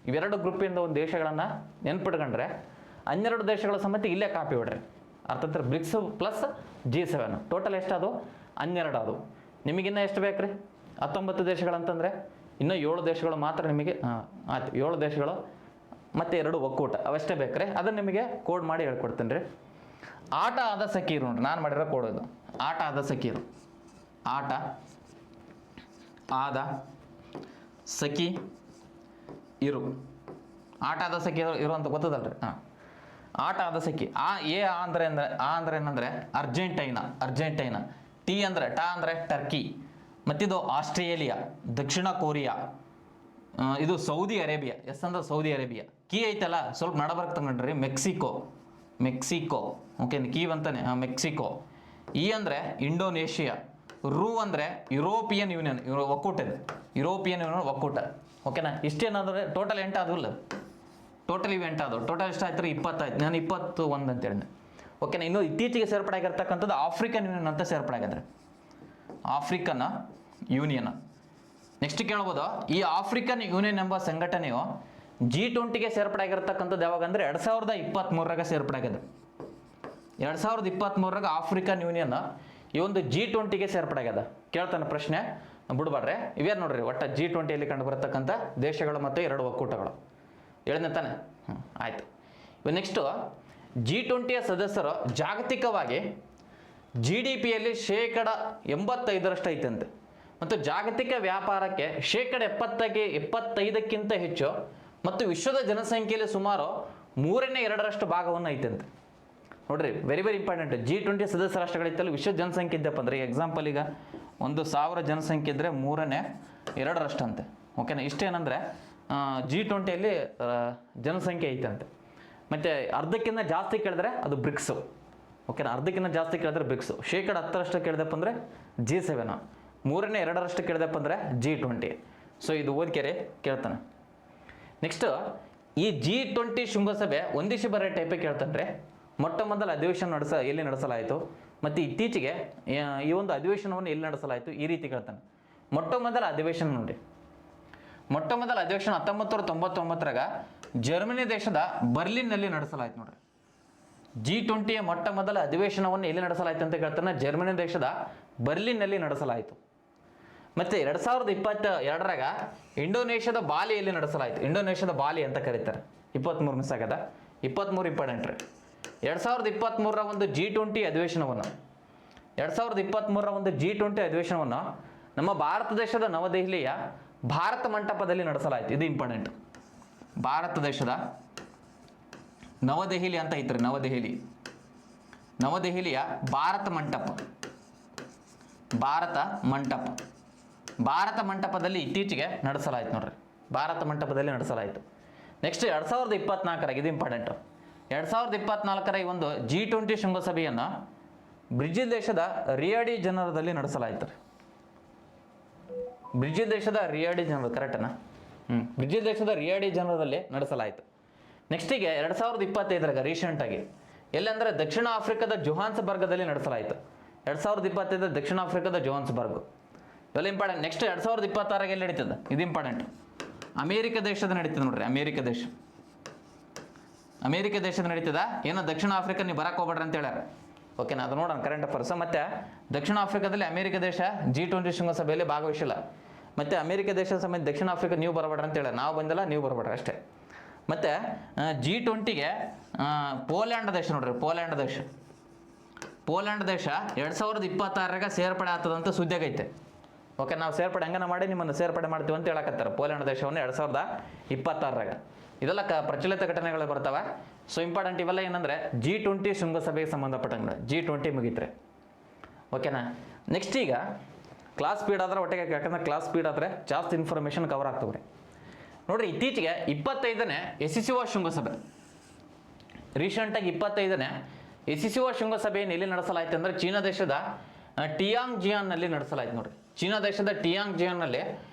ಇವೆರಡು ಗ್ರೂಪಿಂದ ಒಂದು ದೇಶಗಳನ್ನು ನೆನ್ಪಿಟ್ಕೊಂಡ್ರೆ 12 ದೇಶಗಳ ಸಮ್ಮತಿ ಇಲ್ಲೇ ಕಾಪಿ ಹೊಡ್ರಿ. ಅರ್ಥಾತ್ ಬ್ರಿಕ್ಸ್ ಪ್ಲಸ್ G7 ಟೋಟಲ್ ಎಷ್ಟಾದವು? 12 ಅದು. ನಿಮಗಿನ್ನ ಎಷ್ಟು ಬೇಕು ರೀ? 19 ದೇಶಗಳಂತಂದರೆ ಇನ್ನೂ 7 ದೇಶಗಳು ಮಾತ್ರ ನಿಮಗೆ ಆಯ್ತು. 7 ದೇಶಗಳು ಮತ್ತು 2 ಒಕ್ಕೂಟ ಅವಷ್ಟೇ ಬೇಕು ರೀ. ಅದನ್ನು ನಿಮಗೆ ಕೋಡ್ ಮಾಡಿ ಹೇಳ್ಕೊಡ್ತೀನಿ ರೀ. ಆಟ ಆದ ಸಖೀರು ನೋಡ್ರಿ, ನಾನು ಮಾಡಿರೋ ಕೋಡ್ ಇದು. ಆಟ ಆದ ಸಖೀರು, ಆಟ ಆದ ಸಖಿ ಇರು. ಆಟ ಆದ ಸಖಿ ಇರು ಅಂತ ಗೊತ್ತದಲ್ರಿ? ಆಟ ಆದ ಸಖಿ. ಅಂದ್ರೆ ಏನಂದರೆ ಅರ್ಜೆಂಟೈನಾ. ಟಿ ಅಂದರೆ ಟರ್ಕಿ. ಮತ್ತಿದು ಆಸ್ಟ್ರೇಲಿಯಾ, ದಕ್ಷಿಣ ಕೊರಿಯಾ, ಇದು ಸೌದಿ ಅರೇಬಿಯಾ. ಎಸ್ ಅಂದ್ರೆ ಸೌದಿ ಅರೇಬಿಯಾ. ಕೀ ಐತಲ್ಲ ಸ್ವಲ್ಪ ನಡಬರ್ಕ್ ತಗೊಂಡ್ರಿ, ಮೆಕ್ಸಿಕೋ. ಓಕೆ, ಕೀವ್ ಅಂತಾನೆ, ಮೆಕ್ಸಿಕೋ. ಇ ಅಂದರೆ ಇಂಡೋನೇಷಿಯಾ. ರು ಅಂದರೆ ಯುರೋಪಿಯನ್ ಯೂನಿಯನ್, ಒಕ್ಕೂಟ. ಯುರೋಪಿಯನ್ ಯೂನಿಯನ್ ಒಕ್ಕೂಟ. ಓಕೆನಾ? ಇಷ್ಟೇನಾದ್ರೆ ಟೋಟಲ್ 8 ಆದವಲ್ಲ? ಟೋಟಲ್ ಇವು 8 ಆದವು. ಟೋಟಲ್ ಎಷ್ಟಾಯ್ತು ರೀ? 20 ಆಯ್ತು. ನಾನು 21 ಅಂತ ಹೇಳಿದೆ. ಓಕೆನಾ? ಇನ್ನು ಇತ್ತೀಚೆಗೆ ಸೇರ್ಪಡೆ ಆಗಿರ್ತಕ್ಕಂಥದ್ದು ಆಫ್ರಿಕನ್ ಯೂನಿಯನ್ ಅಂತ ಸೇರ್ಪಡೆ ಆಗಿದ್ರೆ, ಆಫ್ರಿಕನ್ ಯೂನಿಯನ್. ನೆಕ್ಸ್ಟ್ ಕೇಳ್ಬೋದು, ಈ ಆಫ್ರಿಕನ್ ಯೂನಿಯನ್ ಎಂಬ ಸಂಘಟನೆಯು G20 ಸೇರ್ಪಡೆ ಆಗಿರ್ತಕ್ಕಂಥದ್ದು ಯಾವಾಗ ಅಂದರೆ 2023 ಸೇರ್ಪಡೆ ಆಗಿದೆ. 2023 ಆಫ್ರಿಕನ್ ಯೂನಿಯನ್ ಈ ಒಂದು G20 ಸೇರ್ಪಡೆ ಆಗ್ಯದ. ಕೇಳ್ತಾನೆ ಪ್ರಶ್ನೆ, ಬಿಡ್ಬಾಡ್ರೆ. ಇವೇನು ನೋಡ್ರಿ, ಒಟ್ಟು G20 ಕಂಡು ಬರತಕ್ಕಂಥ ದೇಶಗಳು ಮತ್ತು 2 ಒಕ್ಕೂಟಗಳು. ಹೇಳಿದ್ನೆ ತಾನೆ? ಆಯಿತು. ಇವಾಗ ನೆಕ್ಸ್ಟು, G20 ಸದಸ್ಯರು ಜಾಗತಿಕವಾಗಿ GDPಯಲ್ಲಿ 85% ಐತಂತೆ. ಮತ್ತು ಜಾಗತಿಕ ವ್ಯಾಪಾರಕ್ಕೆ 75% ಹೆಚ್ಚು, ಮತ್ತು ವಿಶ್ವದ ಜನಸಂಖ್ಯೆಯಲ್ಲಿ ಸುಮಾರು 2/3 ಭಾಗವನ್ನು ಐತಂತೆ. ನೋಡ್ರಿ, ವೆರಿ ಇಂಪಾರ್ಟೆಂಟ್. G20 ಸದಸ್ಯ ರಾಷ್ಟ್ರಗಳಿತ್ತಲ್ಲ, ವಿಶ್ವ ಜನಸಂಖ್ಯೆ ಇದ್ದಪ್ಪ ಅಂದರೆ, ಎಕ್ಸಾಂಪಲ್ ಈಗ 1,000 ಜನಸಂಖ್ಯೆ ಇದ್ದರೆ 2/3 ಅಂತೆ. ಓಕೆನಾ? ಇಷ್ಟೇನಂದರೆ G20 ಜನಸಂಖ್ಯೆ ಐತಂತೆ. ಮತ್ತು ಅರ್ಧಕ್ಕಿಂತ ಜಾಸ್ತಿ ಕೇಳಿದ್ರೆ ಅದು ಬ್ರಿಕ್ಸು. ಓಕೆನಾ? ಅರ್ಧಕ್ಕಿಂತ ಜಾಸ್ತಿ ಕೇಳಿದ್ರೆ ಬ್ರಿಕ್ಸು. 10% ಕೇಳಿದಪ್ಪ ಅಂದರೆ G7, 2/3 ಕೇಳಿದಪ್ಪ ಅಂದರೆ G20. ಸೊ ಇದು ಓದ್ಕೆರೆ ಕೇಳ್ತಾನೆ. ನೆಕ್ಸ್ಟು, ಈ G20 ಶೃಂಗಸಭೆ ಒಂದಿಷ್ಟು ಬರೋ ಟೈಪೇ ಕೇಳ್ತಾನೆ. ಮೊಟ್ಟ ಮೊದಲ ಅಧಿವೇಶನ ಎಲ್ಲಿ ನಡೆಸಲಾಯಿತು, ಮತ್ತು ಇತ್ತೀಚೆಗೆ ಈ ಒಂದು ಅಧಿವೇಶನವನ್ನು ಎಲ್ಲಿ ನಡೆಸಲಾಯಿತು, ಈ ರೀತಿ ಕೇಳ್ತಾನೆ. ಮೊಟ್ಟ ಮೊದಲ ಅಧಿವೇಶನ ನೋಡಿ, ಮೊಟ್ಟ ಮೊದಲ ಅಧಿವೇಶನ 1999 ಜರ್ಮನಿ ದೇಶದ ಬರ್ಲಿನ್ನಲ್ಲಿ ನಡೆಸಲಾಯಿತು ನೋಡ್ರಿ. G20 ಮೊಟ್ಟ ಮೊದಲ ಅಧಿವೇಶನವನ್ನು ಎಲ್ಲಿ ನಡೆಸಲಾಯಿತು ಅಂತ ಕೇಳ್ತಾನೆ. ಜರ್ಮನಿ ದೇಶದ ಬರ್ಲಿನ್ನಲ್ಲಿ ನಡೆಸಲಾಯಿತು. ಮತ್ತು 2022 ಇಂಡೋನೇಷ್ಯಾದ ಬಾಲಿಯಲ್ಲಿ ನಡೆಸಲಾಯಿತು. ಇಂಡೋನೇಷ್ಯಾದ ಬಾಲಿ ಅಂತ ಕರೀತಾರೆ. 23 ಮಿಸ್ ಆಗದ, 23 ಇಂಪಾರ್ಟೆಂಟ್ ರೀ. 2023 ಒಂದು G20 ಅಧಿವೇಶನವನ್ನು 2023 ಒಂದು G20 ಅಧಿವೇಶನವನ್ನು ನಮ್ಮ ಭಾರತ ದೇಶದ ನವದೆಹಲಿಯ ಭಾರತ ಮಂಟಪದಲ್ಲಿ ನಡೆಸಲಾಯಿತು. ಇದು ಇಂಪಾರ್ಟೆಂಟ್. ಭಾರತ ದೇಶದ ನವದೆಹಲಿ ಅಂತ ಐತ್ರಿ, ನವದೆಹಲಿಯ ಭಾರತ ಮಂಟಪದಲ್ಲಿ ಇತ್ತೀಚೆಗೆ ನಡೆಸಲಾಯಿತು ನೋಡ್ರಿ. ಭಾರತ ಮಂಟಪದಲ್ಲಿ ನಡೆಸಲಾಯಿತು. ನೆಕ್ಸ್ಟ್ 2024 ಇದು ಇಂಪಾರ್ಟೆಂಟು. 2024 ಈ ಒಂದು G20 ಶೃಂಗಸಭೆಯನ್ನು ಬ್ರೆಜಿಲ್ ದೇಶದ ರಿಯೋ ಡಿ ಜನರೋದಲ್ಲಿ ನಡೆಸಲಾಯಿತು. ಬ್ರೆಜಿಲ್ ದೇಶದ ರಿಯೋ ಡಿ ಜನರೋ ಕರೆಕ್ಟನಾ? ಬ್ರೆಜಿಲ್ ದೇಶದ ರಿಯೋ ಡಿ ಜನರೋದಲ್ಲಿ ನಡೆಸಲಾಯಿತು. ನೆಕ್ಸ್ಟಿಗೆ 2025 ರೀಸೆಂಟಾಗಿ ಎಲ್ಲಂದರೆ ದಕ್ಷಿಣ ಆಫ್ರಿಕಾದ ಜೋಹಾನ್ಸ್ಬರ್ಗದಲ್ಲಿ ನಡೆಸಲಾಯಿತು. 2025 ದಕ್ಷಿಣ ಆಫ್ರಿಕಾದ ಜೋಹಾನ್ಸ್ಬರ್ಗ್, ಇವೆಲ್ಲ ಇಂಪಾರ್ಟೆಂಟ್. ನೆಕ್ಸ್ಟ್ 2026 ಎಲ್ಲಿ ನಡೀತದೆ, ಇದು ಇಂಪಾರ್ಟೆಂಟ್. ಅಮೇರಿಕ ದೇಶದ ನಡೀತದೆ ನೋಡ್ರಿ, ಅಮೇರಿಕ ದೇಶದ ನಡೀತದ. ಏನೋ ದಕ್ಷಿಣ ಆಫ್ರಿಕಾ ನೀವು ಬರಕ್ಕೆ ಹೋಗ್ಬೇಡ್ರಿ ಅಂತ ಹೇಳ್ಯಾರ. ಓಕೆನಾ? ಅದು ನೋಡೋಣ ಕರೆಂಟ್ ಅಫೇರ್ಸ್. ಮತ್ತು ದಕ್ಷಿಣ ಆಫ್ರಿಕಾದಲ್ಲಿ ಅಮೇರಿಕ ದೇಶ G20 ಶೃಂಗಸಭೆಯಲ್ಲಿ ಭಾಗವಹಿಸಿಲ್ಲ. ಮತ್ತು ಅಮೇರಿಕ ದೇಶದ ಸಮೇತ ದಕ್ಷಿಣ ಆಫ್ರಿಕಾ ನೀವು ಬರಬೇಡ್ರಿ ಅಂತ ಹೇಳ್ಯಾರ. ನಾವು ಬಂದಿಲ್ಲ, ನೀವು ಬರಬೇಡ್ರಿ ಅಷ್ಟೇ. ಮತ್ತು G20 ಪೋಲ್ಯಾಂಡ್ ದೇಶ ನೋಡ್ರಿ, ಪೋಲ್ಯಾಂಡ್ ದೇಶ 2026 ಸೇರ್ಪಡೆ ಆಗ್ತದಂತ ಸುದ್ದಿಯಾಗೈತೆ. ಓಕೆ, ನಾವು ಸೇರ್ಪಡೆ ಹೆಂಗನ ಮಾಡಿ ನಿಮ್ಮನ್ನು ಸೇರ್ಪಡೆ ಮಾಡ್ತೀವಿ ಅಂತ ಹೇಳಕತ್ತಾರೆ. ಪೋಲ್ಯಾಂಡ್ ದೇಶವನ್ನು 2026 ಇದೆಲ್ಲ ಪ್ರಚಲಿತ ಘಟನೆಗಳು ಬರ್ತವೆ. ಸೊ ಇಂಪಾರ್ಟೆಂಟ್ ಇವೆಲ್ಲ ಏನಂದರೆ G20 ಶೃಂಗಸಭೆಗೆ ಸಂಬಂಧಪಟ್ಟಂಗೆ. G20 ಮುಗಿತ್ರೆ, ಓಕೆನಾ. ನೆಕ್ಸ್ಟ್ ಈಗ ಕ್ಲಾಸ್ ಸ್ಪೀಡ್ ಆದ್ರೆ ಒಟ್ಟಿಗೆ, ಯಾಕಂದ್ರೆ ಕ್ಲಾಸ್ ಸ್ಪೀಡ್ ಆದರೆ ಜಾಸ್ತಿ ಇನ್ಫಾರ್ಮೇಷನ್ ಕವರ್ ಆಗ್ತವ್ರಿ. ನೋಡಿರಿ, ಇತ್ತೀಚೆಗೆ 25ನೇ SCO ಶೃಂಗಸಭೆ, ರೀಸೆಂಟಾಗಿ 25ನೇ SCO ಶೃಂಗಸಭೆಯನ್ನು ಎಲ್ಲಿ ನಡೆಸಲಾಯಿತು ಅಂದರೆ ಚೀನಾ ದೇಶದ ಟಿಯಾಂಗ್ಜಿಯಾನ್ನಲ್ಲಿ ನಡೆಸಲಾಯಿತು. ನೋಡಿರಿ, ಚೀನಾ ದೇಶದ ಟಿಯಾಂಗ್ಜಿಯಾನ್ನಲ್ಲಿ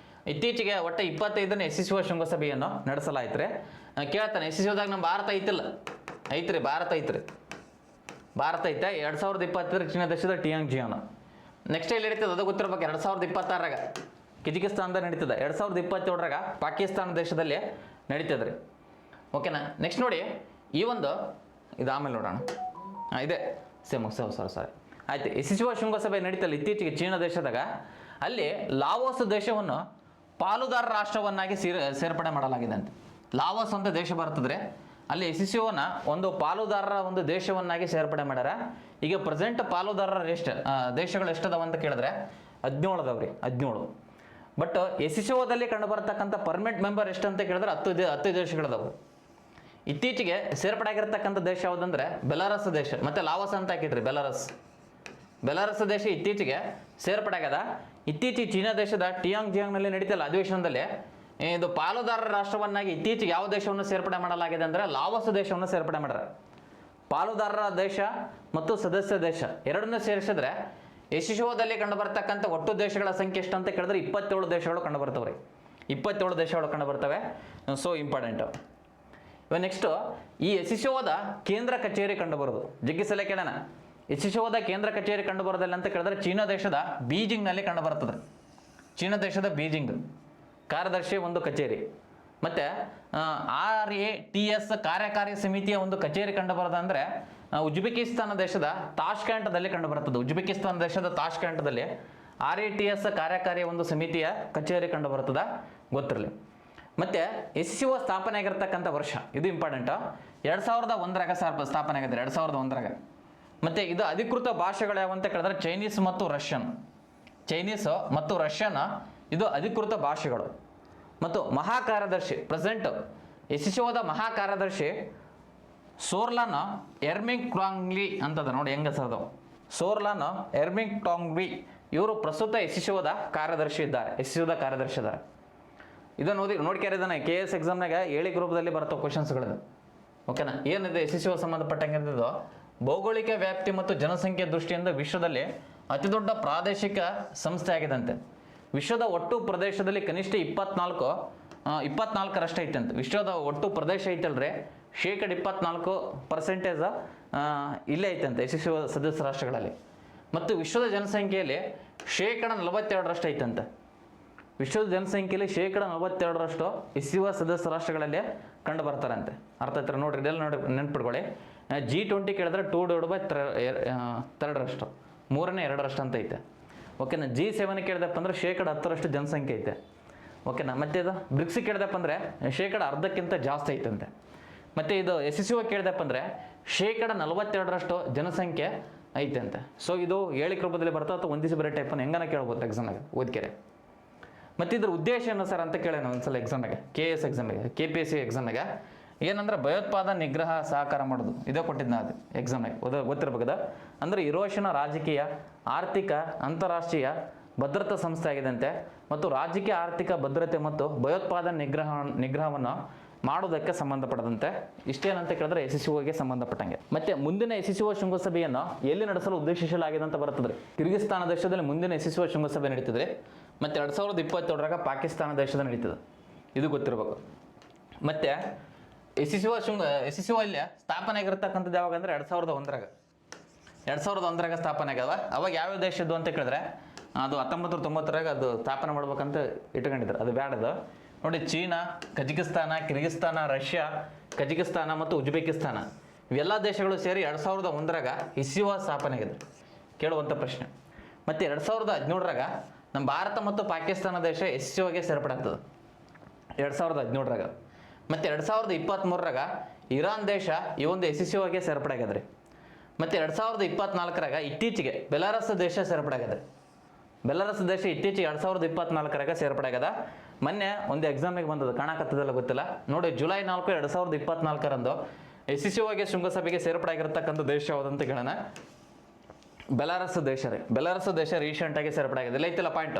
ಇತ್ತೀಚೆಗೆ ಒಟ್ಟು 25ನೇ SCO ಶೃಂಗಸಭೆಯನ್ನು ನಡೆಸಲಾಯ್ತು ರೀ. ಕೇಳ್ತಾನೆ, SCOದಾಗ ನಮ್ಮ ಭಾರತ ಐತಿಲ್ಲ? ಐತ್ರಿ, ಭಾರತ ಐತ್ರಿ, ಭಾರತ ಐತೆ. 2020 ಚೀನಾ ದೇಶದ ಟಿಯಾಂಗ್ಜಿಯಾನ್. ನೆಕ್ಸ್ಟ್ ಎಲ್ಲಿ ನಡೀತದೆ ಅದು ಗೊತ್ತಿರ್ಬೇಕು. 2026 ಕಿಜಿಕಿಸ್ತಾನದಾಗ ನಡೀತದೆ. 2027 ಪಾಕಿಸ್ತಾನ ದೇಶದಲ್ಲಿ ನಡೀತದೆ ರೀ, ಓಕೆನಾ. ನೆಕ್ಸ್ಟ್ ನೋಡಿ, ಈ ಒಂದು ಇದು ಆಮೇಲೆ ನೋಡೋಣ. ಇದೆ ಸಾರಿ ಆಯ್ತು. SCO ಶೃಂಗಸಭೆ ನಡೀತಲ್ಲ ಇತ್ತೀಚೆಗೆ ಚೀನಾ ದೇಶದಾಗ. ಅಲ್ಲಿ ಲಾವೋಸ್ ದೇಶವನ್ನು ಪಾಲುದಾರ ರಾಷ್ಟ್ರವನ್ನಾಗಿ ಸೇರ್ಪಡೆ ಮಾಡಲಾಗಿದೆ ಅಂತ. ಲಾವೋಸ್ ಅಂತ ದೇಶ ಬರ್ತದ್ರೆ, ಅಲ್ಲಿ SCOನ ಒಂದು ಪಾಲುದಾರರ ಒಂದು ದೇಶವನ್ನಾಗಿ ಸೇರ್ಪಡೆ ಮಾಡ್ಯಾರ. ಈಗ ಪ್ರೆಸೆಂಟ್ ಪಾಲುದಾರರ ದೇಶಗಳು ಎಷ್ಟದಾವ ಅಂತ ಕೇಳಿದ್ರೆ 17 ಅದಾವ್ರಿ, 17. ಬಟ್ SCOದಲ್ಲಿ ಕಂಡು ಬರತಕ್ಕಂಥ ಪರ್ಮನೆಂಟ್ ಮೆಂಬರ್ ಎಷ್ಟು ಅಂತ ಕೇಳಿದ್ರೆ 10 ದೇಶಗಳದಾವು. ಇತ್ತೀಚೆಗೆ ಸೇರ್ಪಡೆ ಆಗಿರ್ತಕ್ಕಂಥ ದೇಶ ಯಾವುದಂದ್ರೆ ಬೆಲಾರಸ್ ದೇಶ, ಮತ್ತೆ ಲಾವೋಸ್ ಅಂತ ಹಾಕಿದ್ರಿ. ಬೆಲಾರಸ್ ದೇಶ ಇತ್ತೀಚೆಗೆ ಸೇರ್ಪಡೆ ಆಗ್ಯದ. ಇತ್ತೀಚೆಗೆ ಚೀನಾ ದೇಶದ ಟಿಯಾಂಗ್ಜಿಯಾನ್ನಲ್ಲಿ ನಡೀತಲ್ಲ ಅಧಿವೇಶನದಲ್ಲಿ ಇದು ಪಾಲುದಾರರ ರಾಷ್ಟ್ರವನ್ನಾಗಿ ಇತ್ತೀಚೆಗೆ ಯಾವ ದೇಶವನ್ನು ಸೇರ್ಪಡೆ ಮಾಡಲಾಗಿದೆ ಅಂದರೆ ಲಾವೋಸ್ ದೇಶವನ್ನು ಸೇರ್ಪಡೆ ಮಾಡ್ಯಾರ. ಪಾಲುದಾರರ ದೇಶ ಮತ್ತು ಸದಸ್ಯ ದೇಶ ಎರಡನ್ನೂ ಸೇರಿಸಿದ್ರೆ SCOದಲ್ಲಿ ಕಂಡು ಬರ್ತಕ್ಕಂಥ ಒಟ್ಟು ದೇಶಗಳ ಸಂಖ್ಯೆ ಎಷ್ಟು ಅಂತ ಕೇಳಿದ್ರೆ 27 ದೇಶಗಳು ಕಂಡು ಬರ್ತವೆ ರೀ. 27 ದೇಶಗಳು ಕಂಡು ಬರ್ತವೆ. So important. ಇವಾಗ ನೆಕ್ಸ್ಟು ಈ SCOದ ಕೇಂದ್ರ ಕಚೇರಿ ಕಂಡು ಬರೋದು ಜಗ್ಗಿ ಸಲ ಕೇಳೋಣ. SCOದ ಕೇಂದ್ರ ಕಚೇರಿ ಕಂಡು ಬರೋದಿಲ್ಲ ಅಂತ ಕೇಳಿದ್ರೆ ಚೀನಾ ದೇಶದ ಬೀಜಿಂಗ್ನಲ್ಲಿ ಕಂಡು ಬರ್ತದೆ. ಚೀನಾ ದೇಶದ ಬೀಜಿಂಗ್ ಕಾರ್ಯದರ್ಶಿ ಒಂದು ಕಚೇರಿ, ಮತ್ತು RATS ಕಾರ್ಯಕಾರಿ ಸಮಿತಿಯ ಒಂದು ಕಚೇರಿ ಕಂಡು ಬರೋದಂದರೆ ಉಜ್ಬೇಕಿಸ್ತಾನ ದೇಶದ ತಾಷ್ಕೆಂಟ್ದಲ್ಲಿ ಕಂಡು ಬರ್ತದೆ. ಉಜ್ಬೇಕಿಸ್ತಾನ ದೇಶದ ತಾಷ್ಕೆಂಟ್ದಲ್ಲಿ RATS ಕಾರ್ಯಕಾರಿಯ ಒಂದು ಸಮಿತಿಯ ಕಚೇರಿ ಕಂಡು ಬರ್ತದ, ಗೊತ್ತಿರಲಿ. ಮತ್ತು SCO ಸ್ಥಾಪನೆ ಆಗಿರ್ತಕ್ಕಂಥ ವರ್ಷ ಇದು ಇಂಪಾರ್ಟೆಂಟು. 2001 ಸ್ಥಾಪನೆ ಆಗಿದೆ, 2001. ಮತ್ತು ಇದು ಅಧಿಕೃತ ಭಾಷೆಗಳು ಯಾವಂತ ಕೇಳಿದ್ರೆ ಚೈನೀಸ್ ಮತ್ತು ರಷ್ಯನ್ ಇದು ಅಧಿಕೃತ ಭಾಷೆಗಳು. ಮತ್ತು ಮಹಾಕಾರ್ಯದರ್ಶಿ ಪ್ರೆಸೆಂಟ್ SCOದ ಮಹಾಕಾರ್ಯದರ್ಶಿ ಸೋರ್ಲಾನ್ ಎರ್ಮಿಂಗ್ಟಾಂಗ್ಲಿ ಅಂತದ ನೋಡಿ ಹೆಂಗೆ ಸರ್. ಸೋರ್ಲಾನ್ ಎರ್ಮಿಂಗ್ಟಾಂಗ್ಲಿ ಇವರು ಪ್ರಸ್ತುತ SCOದ ಕಾರ್ಯದರ್ಶಿ ಇದ್ದಾರೆ. SCOದ ಕಾರ್ಯದರ್ಶಿ ಇದ್ದಾರೆ. ಇದನ್ನು ನೋಡ್ಕ್ಯಾರಿದ್ದಾನೆ KS ಎಕ್ಸಾಮ್ನಾಗ 7 ಗ್ರೂಪ್ದಲ್ಲಿ ಬರ್ತವೆ ಕ್ವಶನ್ಸ್ಗಳಿದು, ಓಕೆನಾ. ಏನಿದೆ SCO ಸಂಬಂಧಪಟ್ಟಂಗೆ ಭೌಗೋಳಿಕ ವ್ಯಾಪ್ತಿ ಮತ್ತು ಜನಸಂಖ್ಯೆ ದೃಷ್ಟಿಯಿಂದ ವಿಶ್ವದಲ್ಲಿ ಅತಿ ದೊಡ್ಡ ಪ್ರಾದೇಶಿಕ ಸಂಸ್ಥೆ ಆಗಿದಂತೆ. ವಿಶ್ವದ ಒಟ್ಟು ಪ್ರದೇಶದಲ್ಲಿ ಕನಿಷ್ಠ 24% ಐತಂತೆ. ವಿಶ್ವದ ಒಟ್ಟು ಪ್ರದೇಶ ಐತಲ್ರಿ, 24% ಇಲ್ಲೇ ಐತಂತೆ SCO ಸದಸ್ಯ ರಾಷ್ಟ್ರಗಳಲ್ಲಿ. ಮತ್ತು ವಿಶ್ವದ ಜನಸಂಖ್ಯೆಯಲ್ಲಿ 42% ಐತಂತೆ. ವಿಶ್ವದ ಜನಸಂಖ್ಯೆಯಲ್ಲಿ 42% SCO ಸದಸ್ಯ ರಾಷ್ಟ್ರಗಳಲ್ಲಿ ಕಂಡು ಬರ್ತಾರಂತೆ. ಅರ್ಥ ಆಯ್ತಾರೆ ನೋಡ್ರಿ, ಇದೆಲ್ಲ ನೋಡಿ ನೆನ್ಪಿಟ್ಕೊಳ್ಳಿ. G20 ಕೇಳಿದ್ರೆ 2/3, 2 ಅಂತ ಐತೆ, ಓಕೆನಾ. G7 ಕೇಳಿದಪ್ಪ ಅಂದ್ರೆ 10% ಜನಸಂಖ್ಯೆ ಐತೆ, ಓಕೆನಾ. ಮತ್ತು ಇದು ಬ್ರಿಕ್ಸ್ ಕೇಳಿದಪ್ಪ ಅಂದರೆ 10% ಜಾಸ್ತಿ ಐತಂತೆ. ಮತ್ತು ಇದು SCO ಕೇಳಿದಪ್ಪ ಅಂದರೆ 42% ಜನಸಂಖ್ಯೆ ಐತಂತೆ. ಸೊ ಇದು ಹೇಳಿಕೆ ರೂಪದಲ್ಲಿ ಬರ್ತದೆ ಅಥವಾ ಒಂದಿಸಿ ಬರೋ ಟೈಪನ್ನು ಹೆಂಗನ ಕೇಳ್ಬೋದು ಎಕ್ಸಾಮ್ನಾಗ ಓದ್ಕೆರೆ. ಮತ್ತು ಇದ್ರ ಉದ್ದೇಶ ಏನು ಸರ್ ಅಂತ ಕೇಳೋಣ ಒಂದ್ಸಲ ಎಕ್ಸಾಮ್ನಾಗೆ, KS ಎಕ್ಸಾಮಿಗೆ, KPSC ಎಕ್ಸಾಮ್ನಾಗ ಏನಂದ್ರೆ ಭಯೋತ್ಪಾದನೆ ನಿಗ್ರಹ ಸಹಕಾರ ಮಾಡೋದು ಇದೇ ಕೊಟ್ಟಿದ್ದು ಅದು ಎಕ್ಸಾಮ್ನಾಗೆ ಗೊತ್ತಿರ್ಬೇಕದ. ಅಂದರೆ ಯುರೋಷಿಯನ್ ರಾಜಕೀಯ ಆರ್ಥಿಕ ಅಂತಾರಾಷ್ಟ್ರೀಯ ಭದ್ರತಾ ಸಂಸ್ಥೆ ಆಗಿದಂತೆ ಮತ್ತು ರಾಜಕೀಯ ಆರ್ಥಿಕ ಭದ್ರತೆ ಮತ್ತು ಭಯೋತ್ಪಾದನೆ ನಿಗ್ರಹವನ್ನು ಮಾಡೋದಕ್ಕೆ ಸಂಬಂಧಪಟ್ಟದಂತೆ. ಇಷ್ಟೇನಂತ ಕೇಳಿದ್ರೆ SCOಗೆ ಸಂಬಂಧಪಟ್ಟಂಗೆ. ಮತ್ತೆ ಮುಂದಿನ SCO ಶೃಂಗಸಭೆಯನ್ನು ಎಲ್ಲಿ ನಡೆಸಲು ಉದ್ದೇಶಿಸಲಾಗಿದೆ ಅಂತ ಬರ್ತದೆ. ಕಿರ್ಗಿಸ್ತಾನ ದೇಶದಲ್ಲಿ ಮುಂದಿನ SCO ಶೃಂಗಸಭೆ ನಡೀತಿದೆ. ಮತ್ತು 2027 ಪಾಕಿಸ್ತಾನ ದೇಶದ ನಡೀತದೆ, ಇದು ಗೊತ್ತಿರಬೇಕು. ಮತ್ತು SCO ಅಲ್ಲಿ ಸ್ಥಾಪನೆ ಆಗಿರ್ತಕ್ಕಂಥದ್ದು ಯಾವಾಗ ಅಂದರೆ 2001 ಸ್ಥಾಪನೆ ಆಗ್ಯಾವ. ಅವಾಗ ಯಾವ್ಯಾವ ದೇಶದ್ದು ಅಂತ ಕೇಳಿದ್ರೆ ಅದು 1990 ಅದು ಸ್ಥಾಪನೆ ಮಾಡ್ಬೇಕಂತ ಇಟ್ಕೊಂಡಿದ್ರು, ಅದು ಬ್ಯಾಡದು ನೋಡಿ. China, Kazakhstan, Kyrgyzstan, Russia, Kazakhstan ಮತ್ತು ಉಜ್ಬೇಕಿಸ್ತಾನ ಇವೆಲ್ಲ ದೇಶಗಳು ಸೇರಿ 2001 SCO ಸ್ಥಾಪನೆ ಆಗಿದೆ. ಕೇಳುವಂಥ ಪ್ರಶ್ನೆ. ಮತ್ತು 2017 ನಮ್ಮ ಭಾರತ ಮತ್ತು ಪಾಕಿಸ್ತಾನ ದೇಶ SCOಗೆ ಸೇರ್ಪಡೆ ಆಗ್ತದೆ 2017. ಮತ್ತು 2023 ಇರಾನ್ ದೇಶ ಈ ಒಂದು SCOಗೆ ಸೇರ್ಪಡೆ ಆಗ್ಯದ್ರಿ. ಮತ್ತು 2024 ಇತ್ತೀಚೆಗೆ ಬೆಲಾರಸ್ ದೇಶ ಸೇರ್ಪಡೆ ಆಗ್ಯದ್ರಿ. ಬೆಲಾರಸ್ ದೇಶ ಇತ್ತೀಚೆಗೆ 2024 ಸೇರ್ಪಡೆ ಆಗ್ಯದ. ಮೊನ್ನೆ ಒಂದು ಎಕ್ಸಾಮಿಗೆ ಬಂದದ್ದು ಕಾಣಕತ್ತದಲ್ಲ ಗೊತ್ತಿಲ್ಲ ನೋಡಿ. ಜುಲೈ 4, 2024 SCOಗೆ ಶೃಂಗಸಭೆಗೆ ಸೇರ್ಪಡೆ ಆಗಿರತಕ್ಕಂಥ ದೇಶ ಯಾವುದಂತ ಕೇಳೋಣ. ಬೆಲಾರಸ್ ದೇಶ ರೀ. ಬೆಲಾರಸ್ ದೇಶ ರೀಸೆಂಟಾಗಿ ಸೇರ್ಪಡೆ ಆಗಿದೆ. ಇಲ್ಲ ಐತಿಲ್ಲ ಪಾಯಿಂಟ್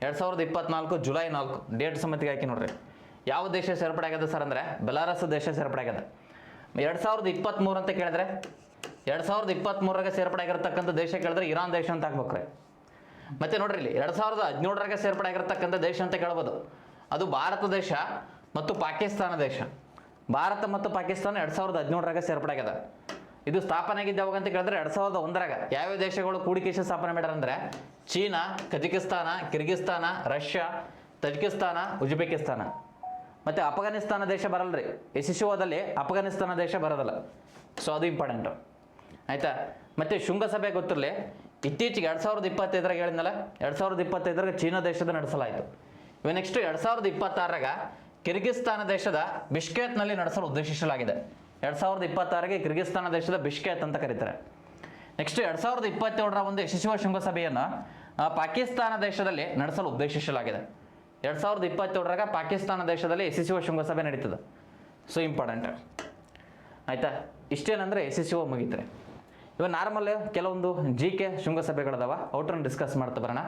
2024 ಜುಲೈ 4 ಡೇಟ್ ಸಮಿತಿಗೆ ಹಾಕಿ ನೋಡ್ರಿ. ಯಾವ ದೇಶ ಸೇರ್ಪಡೆ ಆಗ್ಯದ ಸರ್ ಅಂದರೆ ಬೆಲಾರಸ್ ದೇಶ ಸೇರ್ಪಡೆ ಆಗ್ಯದ. 2023 ಅಂತ ಕೇಳಿದ್ರೆ 2023 ಸೇರ್ಪಡೆ ಆಗಿರತಕ್ಕಂಥ ದೇಶ ಕೇಳಿದ್ರೆ ಇರಾನ್ ದೇಶ ಅಂತ ಹಾಕ್ಬೇಕ್ರಿ. ಮತ್ತೆ ನೋಡ್ರಿ ಇಲ್ಲಿ 2017 ಸೇರ್ಪಡೆ ಆಗಿರತಕ್ಕಂಥ ದೇಶ ಅಂತ ಕೇಳ್ಬೋದು. ಅದು ಭಾರತ ದೇಶ ಮತ್ತು ಪಾಕಿಸ್ತಾನ ದೇಶ. ಭಾರತ ಮತ್ತು ಪಾಕಿಸ್ತಾನ 2017 ಸೇರ್ಪಡೆ ಆಗ್ಯದ. ಇದು ಸ್ಥಾಪನೆ ಆಗಿದ್ದು ಯಾವಾಗ ಅಂತ ಕೇಳಿದ್ರೆ 2001 ಯಾವ್ಯಾವ ದೇಶಗಳು ಕೂಡಿಕೇಶ ಸ್ಥಾಪನೆ ಮಾಡ್ಯಾರ ಅಂದರೆ China, Kazakhstan, Kyrgyzstan, Russia, Tajikistan, Uzbekistan. ಮತ್ತು ಅಫ್ಘಾನಿಸ್ತಾನ ದೇಶ ಬರಲ್ರಿ. SCOದಲ್ಲಿ ಅಫ್ಘಾನಿಸ್ತಾನ ದೇಶ ಬರೋದಲ್ಲ. ಸೊ ಅದು ಇಂಪಾರ್ಟೆಂಟು ಆಯಿತಾ. ಮತ್ತು ಶೃಂಗಸಭೆ ಗೊತ್ತಿರಲಿ ಇತ್ತೀಚೆಗೆ 2025 ಹೇಳಿದ್ನಲ್ಲ 2025 ಚೀನಾ ದೇಶದ ನಡೆಸಲಾಯಿತು. ಇವ ನೆಕ್ಸ್ಟ್ 2026 ಕಿರ್ಗಿಸ್ತಾನ ದೇಶದ ಬಿಷ್ಕೇತ್ನಲ್ಲಿ ನಡೆಸಲು ಉದ್ದೇಶಿಸಲಾಗಿದೆ. 2026 ಕಿರ್ಗಿಸ್ತಾನ ದೇಶದ ಬಿಷ್ಕೇತ್ ಅಂತ ಕರೀತಾರೆ. ನೆಕ್ಸ್ಟ್ 2027 ಒಂದು SCO ಶೃಂಗಸಭೆಯನ್ನು ಪಾಕಿಸ್ತಾನ ದೇಶದಲ್ಲಿ ನಡೆಸಲು ಉದ್ದೇಶಿಸಲಾಗಿದೆ. 2027 ಪಾಕಿಸ್ತಾನ ದೇಶದಲ್ಲಿ SCO ಶೃಂಗಸಭೆ ನಡೀತದೆ. ಸೊ ಇಂಪಾರ್ಟೆಂಟ್ ಆಯಿತಾ. ಇಷ್ಟೇನಂದರೆ SCO ಮುಗಿತಾರೆ. ಇವಾಗ ನಾರ್ಮಲ್ ಕೆಲವೊಂದು GK ಶೃಂಗಸಭೆಗಳದಾವ ಔಟ್ರನ್ನ ಡಿಸ್ಕಸ್ ಮಾಡ್ತಾ ಬರೋಣ.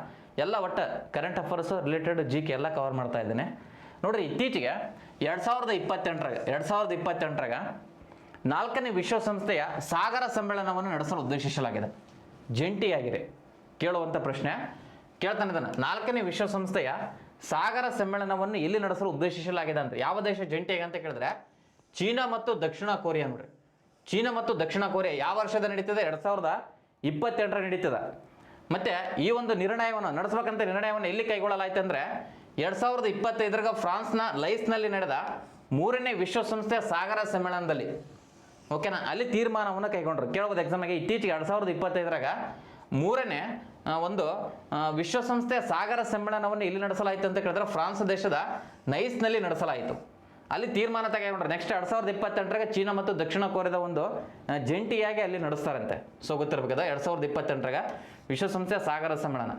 ಎಲ್ಲ ಒಟ್ಟು ಕರೆಂಟ್ ಅಫೇರ್ಸ್ ರಿಲೇಟೆಡ್ GK ಎಲ್ಲ ಕವರ್ ಮಾಡ್ತಾ ಇದ್ದೇನೆ ನೋಡಿರಿ. ಇತ್ತೀಚೆಗೆ 2028 4ನೇ ವಿಶ್ವಸಂಸ್ಥೆಯ ಸಾಗರ ಸಮ್ಮೇಳನವನ್ನು ನಡೆಸಲು ಉದ್ದೇಶಿಸಲಾಗಿದೆ. ಜಂಟಿಯಾಗಿದೆ ಕೇಳುವಂಥ ಪ್ರಶ್ನೆ ಕೇಳ್ತಾನೆ ಇದನ್ನು. 4ನೇ ವಿಶ್ವಸಂಸ್ಥೆಯ ಸಾಗರ ಸಮ್ಮೇಳನವನ್ನು ಎಲ್ಲಿ ನಡೆಸಲು ಉದ್ದೇಶಿಸಲಾಗಿದೆ ಅಂತ ಯಾವ ದೇಶ ಜಂಟಿಯಾಗಿ ಅಂತ ಕೇಳಿದ್ರೆ ಚೀನಾ ಮತ್ತು ದಕ್ಷಿಣ ಕೊರಿಯಾ ನೋಡ್ರಿ. ಚೀನಾ ಮತ್ತು ದಕ್ಷಿಣ ಕೊರಿಯಾ ಯಾವ ವರ್ಷದ ನಡೀತದೆ 2028 ನಡೀತದೆ. ಮತ್ತು ಈ ಒಂದು ನಿರ್ಣಯವನ್ನು ನಡೆಸಬೇಕಂತ ನಿರ್ಣಯವನ್ನು ಎಲ್ಲಿ ಕೈಗೊಳ್ಳಲಾಯ್ತು ಅಂದರೆ 2025 ಫ್ರಾನ್ಸ್ನ ಲೈಸ್ನಲ್ಲಿ ನಡೆದ 3ನೇ ವಿಶ್ವಸಂಸ್ಥೆಯ ಸಾಗರ ಸಮ್ಮೇಳನದಲ್ಲಿ ಓಕೆನಾ ಅಲ್ಲಿ ತೀರ್ಮಾನವನ್ನು ಕೈಗೊಂಡ್ರು. ಕೇಳಬಹುದು ಎಕ್ಸಾಮಿಗೆ ಇತ್ತೀಚೆಗೆ 2025 3ನೇ ಒಂದು ವಿಶ್ವಸಂಸ್ಥೆಯ ಸಾಗರ ಸಮ್ಮೇಳನವನ್ನು ಎಲ್ಲಿ ನಡೆಸಲಾಯಿತು ಅಂತ ಕೇಳಿದ್ರೆ ಫ್ರಾನ್ಸ್ ದೇಶದ ನೈಸ್ನಲ್ಲಿ ನಡೆಸಲಾಯಿತು. ಅಲ್ಲಿ ತೀರ್ಮಾನ ತೆಗೆದುಕೊಂಡ್ರೆ ನೆಕ್ಸ್ಟ್ 2028 ಚೀನಾ ಮತ್ತು ದಕ್ಷಿಣ ಕೊರಿಯಾದ ಒಂದು ಜಂಟಿಯಾಗಿ ಅಲ್ಲಿ ನಡೆಸ್ತಾರಂತೆ. ಸೊ ಗೊತ್ತಿರಬೇಕದ 2028 ವಿಶ್ವಸಂಸ್ಥೆಯ ಸಾಗರ ಸಮ್ಮೇಳನ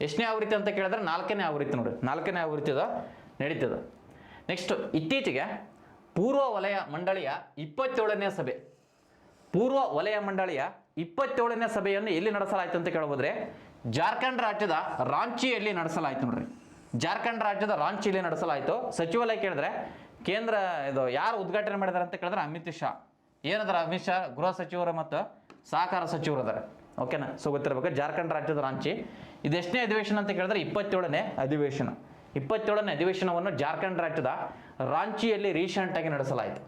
ಎಷ್ಟನೇ ಆವೃತ್ತಿ ಅಂತ ಕೇಳಿದ್ರೆ 4ನೇ ಆವೃತ್ತಿ ನೋಡ್ರಿ. 4ನೇ ಆವೃತ್ತಿದ ನಡೀತದೆ. ನೆಕ್ಸ್ಟ್ ಇತ್ತೀಚೆಗೆ ಪೂರ್ವ ವಲಯ ಮಂಡಳಿಯ 27ನೇ ಸಭೆ ಪೂರ್ವ ವಲಯ ಮಂಡಳಿಯ 27ನೇ ಸಭೆಯನ್ನು ಎಲ್ಲಿ ನಡೆಸಲಾಯಿತು ಅಂತ ಕೇಳಬಹುದ್ರೆ ಜಾರ್ಖಂಡ್ ರಾಜ್ಯದ ರಾಂಚಿಯಲ್ಲಿ ನಡೆಸಲಾಯಿತು ನೋಡ್ರಿ. ಜಾರ್ಖಂಡ್ ರಾಜ್ಯದ ರಾಂಚಿಯಲ್ಲಿ ನಡೆಸಲಾಯಿತು. ಸಚಿವಾಲಯ ಕೇಳಿದ್ರೆ ಕೇಂದ್ರ ಇದು ಯಾರು ಉದ್ಘಾಟನೆ ಮಾಡಿದಾರೆ ಅಂತ ಕೇಳಿದ್ರೆ ಅಮಿತ್ ಶಾ. ಏನದಾರ ಅಮಿತ್ ಶಾ ಗೃಹ ಸಚಿವರು ಮತ್ತು ಸಹಕಾರ ಸಚಿವರು ಅದಾರೆ ಓಕೆನಾ. ಸೊ ಗೊತ್ತಿರಬೇಕು ಜಾರ್ಖಂಡ್ ರಾಜ್ಯದ ರಾಂಚಿ. ಇದು ಎಷ್ಟನೇ ಅಧಿವೇಶನ ಅಂತ ಕೇಳಿದ್ರೆ 27ನೇ ಅಧಿವೇಶನ. 27ನೇ ಅಧಿವೇಶನವನ್ನು ಜಾರ್ಖಂಡ್ ರಾಜ್ಯದ ರಾಂಚಿಯಲ್ಲಿ ರೀಸೆಂಟಾಗಿ ನಡೆಸಲಾಯಿತು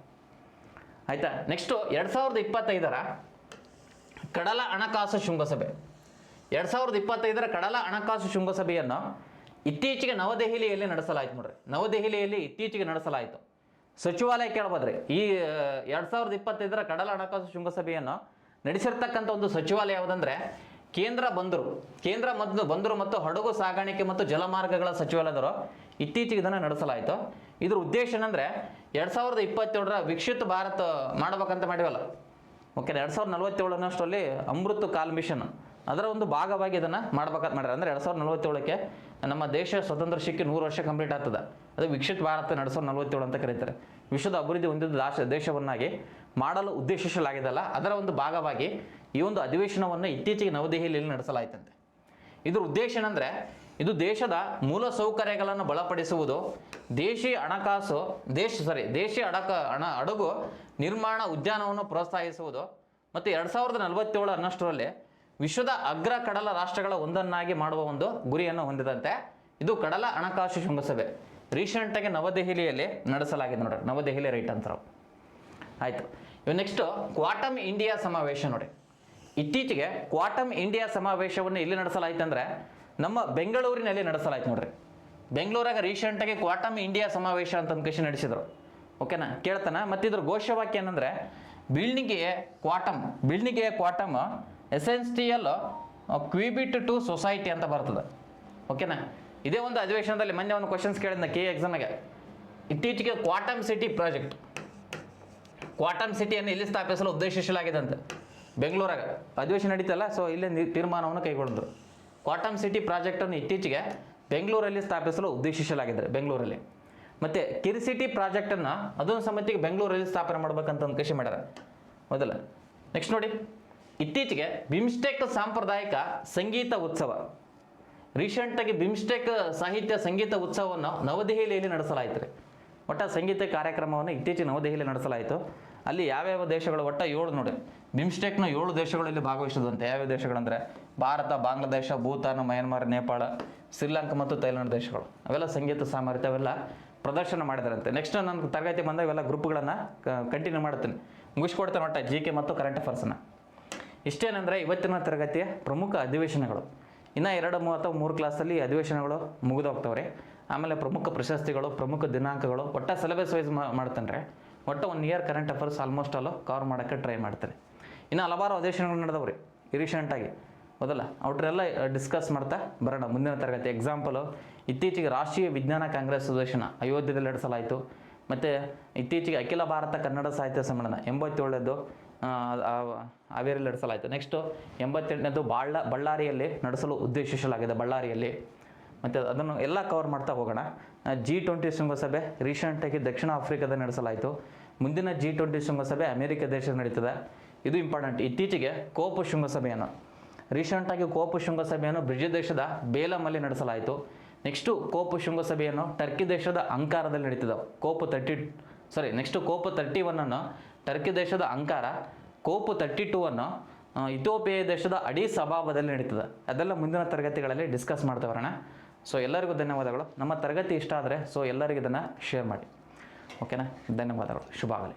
ಆಯಿತಾ. ನೆಕ್ಸ್ಟು 2025 ಕಡಲ ಹಣಕಾಸು ಶೃಂಗಸಭೆ 2025 ಕಡಲ ಹಣಕಾಸು ಶೃಂಗಸಭೆಯನ್ನು ಇತ್ತೀಚೆಗೆ ನವದೆಹಲಿಯಲ್ಲಿ ನಡೆಸಲಾಯಿತು ನೋಡ್ರಿ. ನವದೆಹಲಿಯಲ್ಲಿ ಇತ್ತೀಚೆಗೆ ನಡೆಸಲಾಯಿತು. ಸಚಿವಾಲಯ ಕೇಳಬಹುದ್ರಿ ಈ 2025 ಕಡಲ ಹಣಕಾಸು ಶೃಂಗಸಭೆಯನ್ನು ನಡೆಸಿರ್ತಕ್ಕಂಥ ಒಂದು ಸಚಿವಾಲಯ ಯಾವುದಂದ್ರೆ ಕೇಂದ್ರ ಬಂದರು ಮತ್ತು ಹಡಗು ಸಾಗಾಣಿಕೆ ಮತ್ತು ಜಲಮಾರ್ಗಗಳ ಸಚಿವಾಲಯದವರು ಇತ್ತೀಚೆಗೆ ಇದನ್ನು ನಡೆಸಲಾಯಿತು. ಇದ್ರ ಉದ್ದೇಶ ಏನಂದರೆ 2027 ವಿಕಸಿತ ಭಾರತ ಮಾಡಬೇಕಂತ ಮಾಡಿವಲ್ಲ ಓಕೆ. 2047 ಅಮೃತ್ ಕಾಲ್ ಮಿಷನ್ ಅದರ ಒಂದು ಭಾಗವಾಗಿ ಇದನ್ನು ಮಾಡ್ಬೇಕಂತ ಮಾಡ್ಯಾರ. ಅಂದರೆ 2047ಕ್ಕೆ ನಮ್ಮ ದೇಶ ಸ್ವತಂತ್ರ ಸಿಕ್ಕಿ 100 ವರ್ಷ ಕಂಪ್ಲೀಟ್ ಆಗ್ತದೆ. ಅದು ವಿಕಸಿತ ಭಾರತ 2047 ಅಂತ ಕರೀತಾರೆ. ವಿಶ್ವದ ಅಭಿವೃದ್ಧಿ ಹೊಂದಿದ ದೇಶವನ್ನಾಗಿ ಮಾಡಲು ಉದ್ದೇಶಿಸಲಾಗಿದೆಲ್ಲ ಅದರ ಒಂದು ಭಾಗವಾಗಿ ಈ ಒಂದು ಅಧಿವೇಶನವನ್ನು ಇತ್ತೀಚೆಗೆ ನವದೆಹಲಿಯಲ್ಲಿ ನಡೆಸಲಾಯಿತಂತೆ. ಇದ್ರ ಉದ್ದೇಶ ಏನಂದರೆ ಇದು ದೇಶದ ಮೂಲ ಸೌಕರ್ಯಗಳನ್ನು ಬಲಪಡಿಸುವುದು, ದೇಶೀಯ ಹಡಗು ನಿರ್ಮಾಣ ಉದ್ಯಾನವನ್ನು ಪ್ರೋತ್ಸಾಹಿಸುವುದು ಮತ್ತು 2047 ವಿಶ್ವದ ಅಗ್ರ ಕಡಲ ರಾಷ್ಟ್ರಗಳ ಒಂದನ್ನಾಗಿ ಮಾಡುವ ಒಂದು ಗುರಿಯನ್ನು ಹೊಂದಿದಂತೆ ಇದು ಕಡಲ ಹಣಕಾಸು ಶೃಂಗಸಭೆ ರೀಸೆಂಟಾಗಿ ನವದೆಹಲಿಯಲ್ಲಿ ನಡೆಸಲಾಗಿದೆ ನೋಡ್ರಿ. ನವದೆಹಲಿ ರೈಟ್ ಅಂತಾರೆ ಆಯಿತು. ಇವು ನೆಕ್ಸ್ಟು ಕ್ವಾಟಮ್ ಇಂಡಿಯಾ ಸಮಾವೇಶ ನೋಡಿ. ಇತ್ತೀಚೆಗೆ ಕ್ವಾಟಮ್ ಇಂಡಿಯಾ ಸಮಾವೇಶವನ್ನು ಎಲ್ಲಿ ನಡೆಸಲಾಯಿತು ಅಂದರೆ ನಮ್ಮ ಬೆಂಗಳೂರಿನಲ್ಲಿ ನಡೆಸಲಾಯ್ತು ನೋಡ್ರಿ. ಬೆಂಗಳೂರಾಗ ರೀಸೆಂಟಾಗಿ ಕ್ವಾಟಮ್ ಇಂಡಿಯಾ ಸಮಾವೇಶ ಅಂತ ಒಂದು ಕೃಷಿ ನಡೆಸಿದರು ಓಕೆನಾ. ಕೇಳ್ತಾನೆ ಮತ್ತು ಇದ್ರ ಘೋಷವಾಕ್ಯ ಏನಂದರೆ building a quantum essential qubit to society ಅಂತ ಬರ್ತದೆ ಓಕೆನಾ. ಇದೇ ಒಂದು ಅಧಿವೇಶನದಲ್ಲಿ ಮೊನ್ನೆ ಒಂದು ಕ್ವಶನ್ಸ್ ಕೇಳಿದ್ನ KA ಎಕ್ಸಾಮಿಗೆ. ಇತ್ತೀಚೆಗೆ ಕ್ವಾಟಮ್ ಸಿಟಿ ಪ್ರಾಜೆಕ್ಟ್ ಕ್ವಾಟಮ್ ಸಿಟಿಯನ್ನು ಇಲ್ಲಿ ಸ್ಥಾಪಿಸಲು ಉದ್ದೇಶಿಸಲಾಗಿದೆ ಅಂತ ಬೆಂಗಳೂರಾಗ ಅಧಿವೇಶನ ನಡೀತಲ್ಲ. ಸೊ ಇಲ್ಲೇ ತೀರ್ಮಾನವನ್ನು ಕೈಗೊಂಡಿದ್ರು ಕ್ವಾಟಮ್ ಸಿಟಿ ಪ್ರಾಜೆಕ್ಟನ್ನು ಇತ್ತೀಚೆಗೆ ಬೆಂಗಳೂರಲ್ಲಿ ಸ್ಥಾಪಿಸಲು ಉದ್ದೇಶಿಸಲಾಗಿದೆ ಬೆಂಗಳೂರಲ್ಲಿ. ಮತ್ತು ಕಿರ್ಸಿಟಿ ಪ್ರಾಜೆಕ್ಟನ್ನು ಅದೊಂದು ಸಮಿತಿಗೆ ಬೆಂಗಳೂರಲ್ಲಿ ಸ್ಥಾಪನೆ ಮಾಡ್ಬೇಕಂತ ಒಂದು ಕೃಷಿ ಮಾಡ್ಯಾರ ಮೊದಲ. ನೆಕ್ಸ್ಟ್ ನೋಡಿ, ಇತ್ತೀಚೆಗೆ ಬಿಮ್ಸ್ಟೆಕ್ ಸಾಂಪ್ರದಾಯಿಕ ಸಂಗೀತ ಉತ್ಸವ, ರೀಸೆಂಟಾಗಿ ಬಿಮ್ಸ್ಟೆಕ್ ಸಾಹಿತ್ಯ ಸಂಗೀತ ಉತ್ಸವವನ್ನು ನವದೆಹಲಿಯಲ್ಲಿ ನಡೆಸಲಾಯಿತು ರೀ. ಒಟ್ಟು ಸಂಗೀತ ಕಾರ್ಯಕ್ರಮವನ್ನು ಇತ್ತೀಚೆಗೆ ನವದೆಹಲಿಯಲ್ಲಿ ನಡೆಸಲಾಯಿತು. ಅಲ್ಲಿ ಯಾವ್ಯಾವ ದೇಶಗಳು, ಒಟ್ಟು 7 ನೋಡಿ, ಬಿಮ್ಸ್ಟೆಕ್ನ 7 ದೇಶಗಳಲ್ಲಿ ಭಾಗವಹಿಸಿದಂತೆ. ಯಾವ್ಯಾವ ದೇಶಗಳಂದರೆ ಭಾರತ, ಬಾಂಗ್ಲಾದೇಶ, ಭೂತಾನ್, ಮಯನ್ಮಾರ್, ನೇಪಾಳ, ಶ್ರೀಲಂಕಾ ಮತ್ತು ಥೈಲ್ಯಾಂಡ್ ದೇಶಗಳು. ಅವೆಲ್ಲ ಸಂಗೀತ ಸಾಮರ್ಥ್ಯ ಅವೆಲ್ಲ ಪ್ರದರ್ಶನ ಮಾಡಿದಾರಂತೆ. ನೆಕ್ಸ್ಟ್ ನನ್ನ ತರಗತಿ ಬಂದಾಗ ಇವೆಲ್ಲ ಗ್ರೂಪ್ಗಳನ್ನು ಕಂಟಿನ್ಯೂ ಮಾಡ್ತೀನಿ, ಮುಗಿಸ್ಕೊಡ್ತೇನೆ ಒಟ್ಟು ಜಿ ಕೆ ಮತ್ತು ಕರೆಂಟ್ ಅಫೇರ್ಸನ್ನು. ಇಷ್ಟೇನೆಂದರೆ ಇವತ್ತಿನ ತರಗತಿಯ ಪ್ರಮುಖ ಅಧಿವೇಶನಗಳು. ಇನ್ನು 2 ಅಥವಾ 3 ಕ್ಲಾಸಲ್ಲಿ ಅಧಿವೇಶನಗಳು ಮುಗಿದೋಗ್ತವ್ರೆ. ಆಮೇಲೆ ಪ್ರಮುಖ ಪ್ರಶಸ್ತಿಗಳು, ಪ್ರಮುಖ ದಿನಾಂಕಗಳು, ಒಟ್ಟು ಸಿಲೆಬಸ್ ವೈಸ್ ಮಾಡ್ತೇನೆ ರೀ. ಒಟ್ಟು 1 ಇಯರ್ ಕರೆಂಟ್ ಅಫೇರ್ಸ್ ಆಲ್ಮೋಸ್ಟ್ ಅಲ್ಲೂ ಕವರ್ ಮಾಡೋಕ್ಕೆ ಟ್ರೈ ಮಾಡ್ತೇನೆ. ಇನ್ನು ಹಲವಾರು ಅಧಿವೇಶನಗಳು ನಡೆದವ್ರಿ ರೀಸೆಂಟಾಗಿ, ಮೊದಲ ಅವ್ರನ್ನೆಲ್ಲ ಡಿಸ್ಕಸ್ ಮಾಡ್ತಾ ಬರೋಣ ಮುಂದಿನ ತರಗತಿ. ಎಕ್ಸಾಂಪಲು, ಇತ್ತೀಚೆಗೆ ರಾಷ್ಟ್ರೀಯ ವಿಜ್ಞಾನ ಕಾಂಗ್ರೆಸ್ ಅಧಿವೇಶನ ಅಯೋಧ್ಯೆಯಲ್ಲಿ ನಡೆಸಲಾಯಿತು. ಮತ್ತು ಇತ್ತೀಚೆಗೆ ಅಖಿಲ ಭಾರತ ಕನ್ನಡ ಸಾಹಿತ್ಯ ಸಮ್ಮೇಳನ 87ನೇದು ಹಾವೇರಿಯಲ್ಲಿ ನಡೆಸಲಾಯಿತು. ನೆಕ್ಸ್ಟು 88ನೇದು ಬಳ್ಳಾರಿಯಲ್ಲಿ ನಡೆಸಲು ಉದ್ದೇಶಿಸಲಾಗಿದೆ, ಬಳ್ಳಾರಿಯಲ್ಲಿ. ಮತ್ತು ಅದನ್ನು ಎಲ್ಲ ಕವರ್ ಮಾಡ್ತಾ ಹೋಗೋಣ. G20 ಶೃಂಗಸಭೆ ರೀಸೆಂಟಾಗಿ ದಕ್ಷಿಣ ಆಫ್ರಿಕಾದಲ್ಲಿ ನಡೆಸಲಾಯಿತು. ಮುಂದಿನ G20 ಶೃಂಗಸಭೆ ಅಮೆರಿಕ ದೇಶದಲ್ಲಿ ನಡೀತದೆ, ಇದು ಇಂಪಾರ್ಟೆಂಟ್. ಇತ್ತೀಚೆಗೆ ಕೋಪ್ ಶೃಂಗಸಭೆಯನ್ನು ರೀಸೆಂಟಾಗಿ ಕೋಪ್ ಶೃಂಗಸಭೆಯನ್ನು ಬ್ರೆಜಿಲ್ ದೇಶದ ಬೇಲಮಲ್ಲಿ ನಡೆಸಲಾಯಿತು. ನೆಕ್ಸ್ಟು ಕೋಪ್ ಶೃಂಗಸಭೆಯನ್ನು ಟರ್ಕಿ ದೇಶದ ಅಂಕಾರದಲ್ಲಿ ನಡೀತದೆ. ಕೋಪ್ 31 ಟರ್ಕಿ ದೇಶದ ಅಂಕಾರ, ಕೋಪ್ 32 ಇಥಿಯೋಪಿಯಾ ದೇಶದ ಅಡೀಸ್ ಅಬಾಬಾದಲ್ಲಿ ನಡೀತದೆ. ಅದೆಲ್ಲ ಮುಂದಿನ ತರಗತಿಗಳಲ್ಲಿ ಡಿಸ್ಕಸ್ ಮಾಡ್ತಾ ಬರೋಣ. ಸೊ ಎಲ್ಲರಿಗೂ ಧನ್ಯವಾದಗಳು. ನಮ್ಮ ತರಗತಿ ಇಷ್ಟ ಆದರೆ ಸೊ ಎಲ್ಲರಿಗೂ ಇದನ್ನು ಶೇರ್ ಮಾಡಿ, ಓಕೆನಾ? ಧನ್ಯವಾದಗಳು, ಶುಭ ಆಗಲಿ.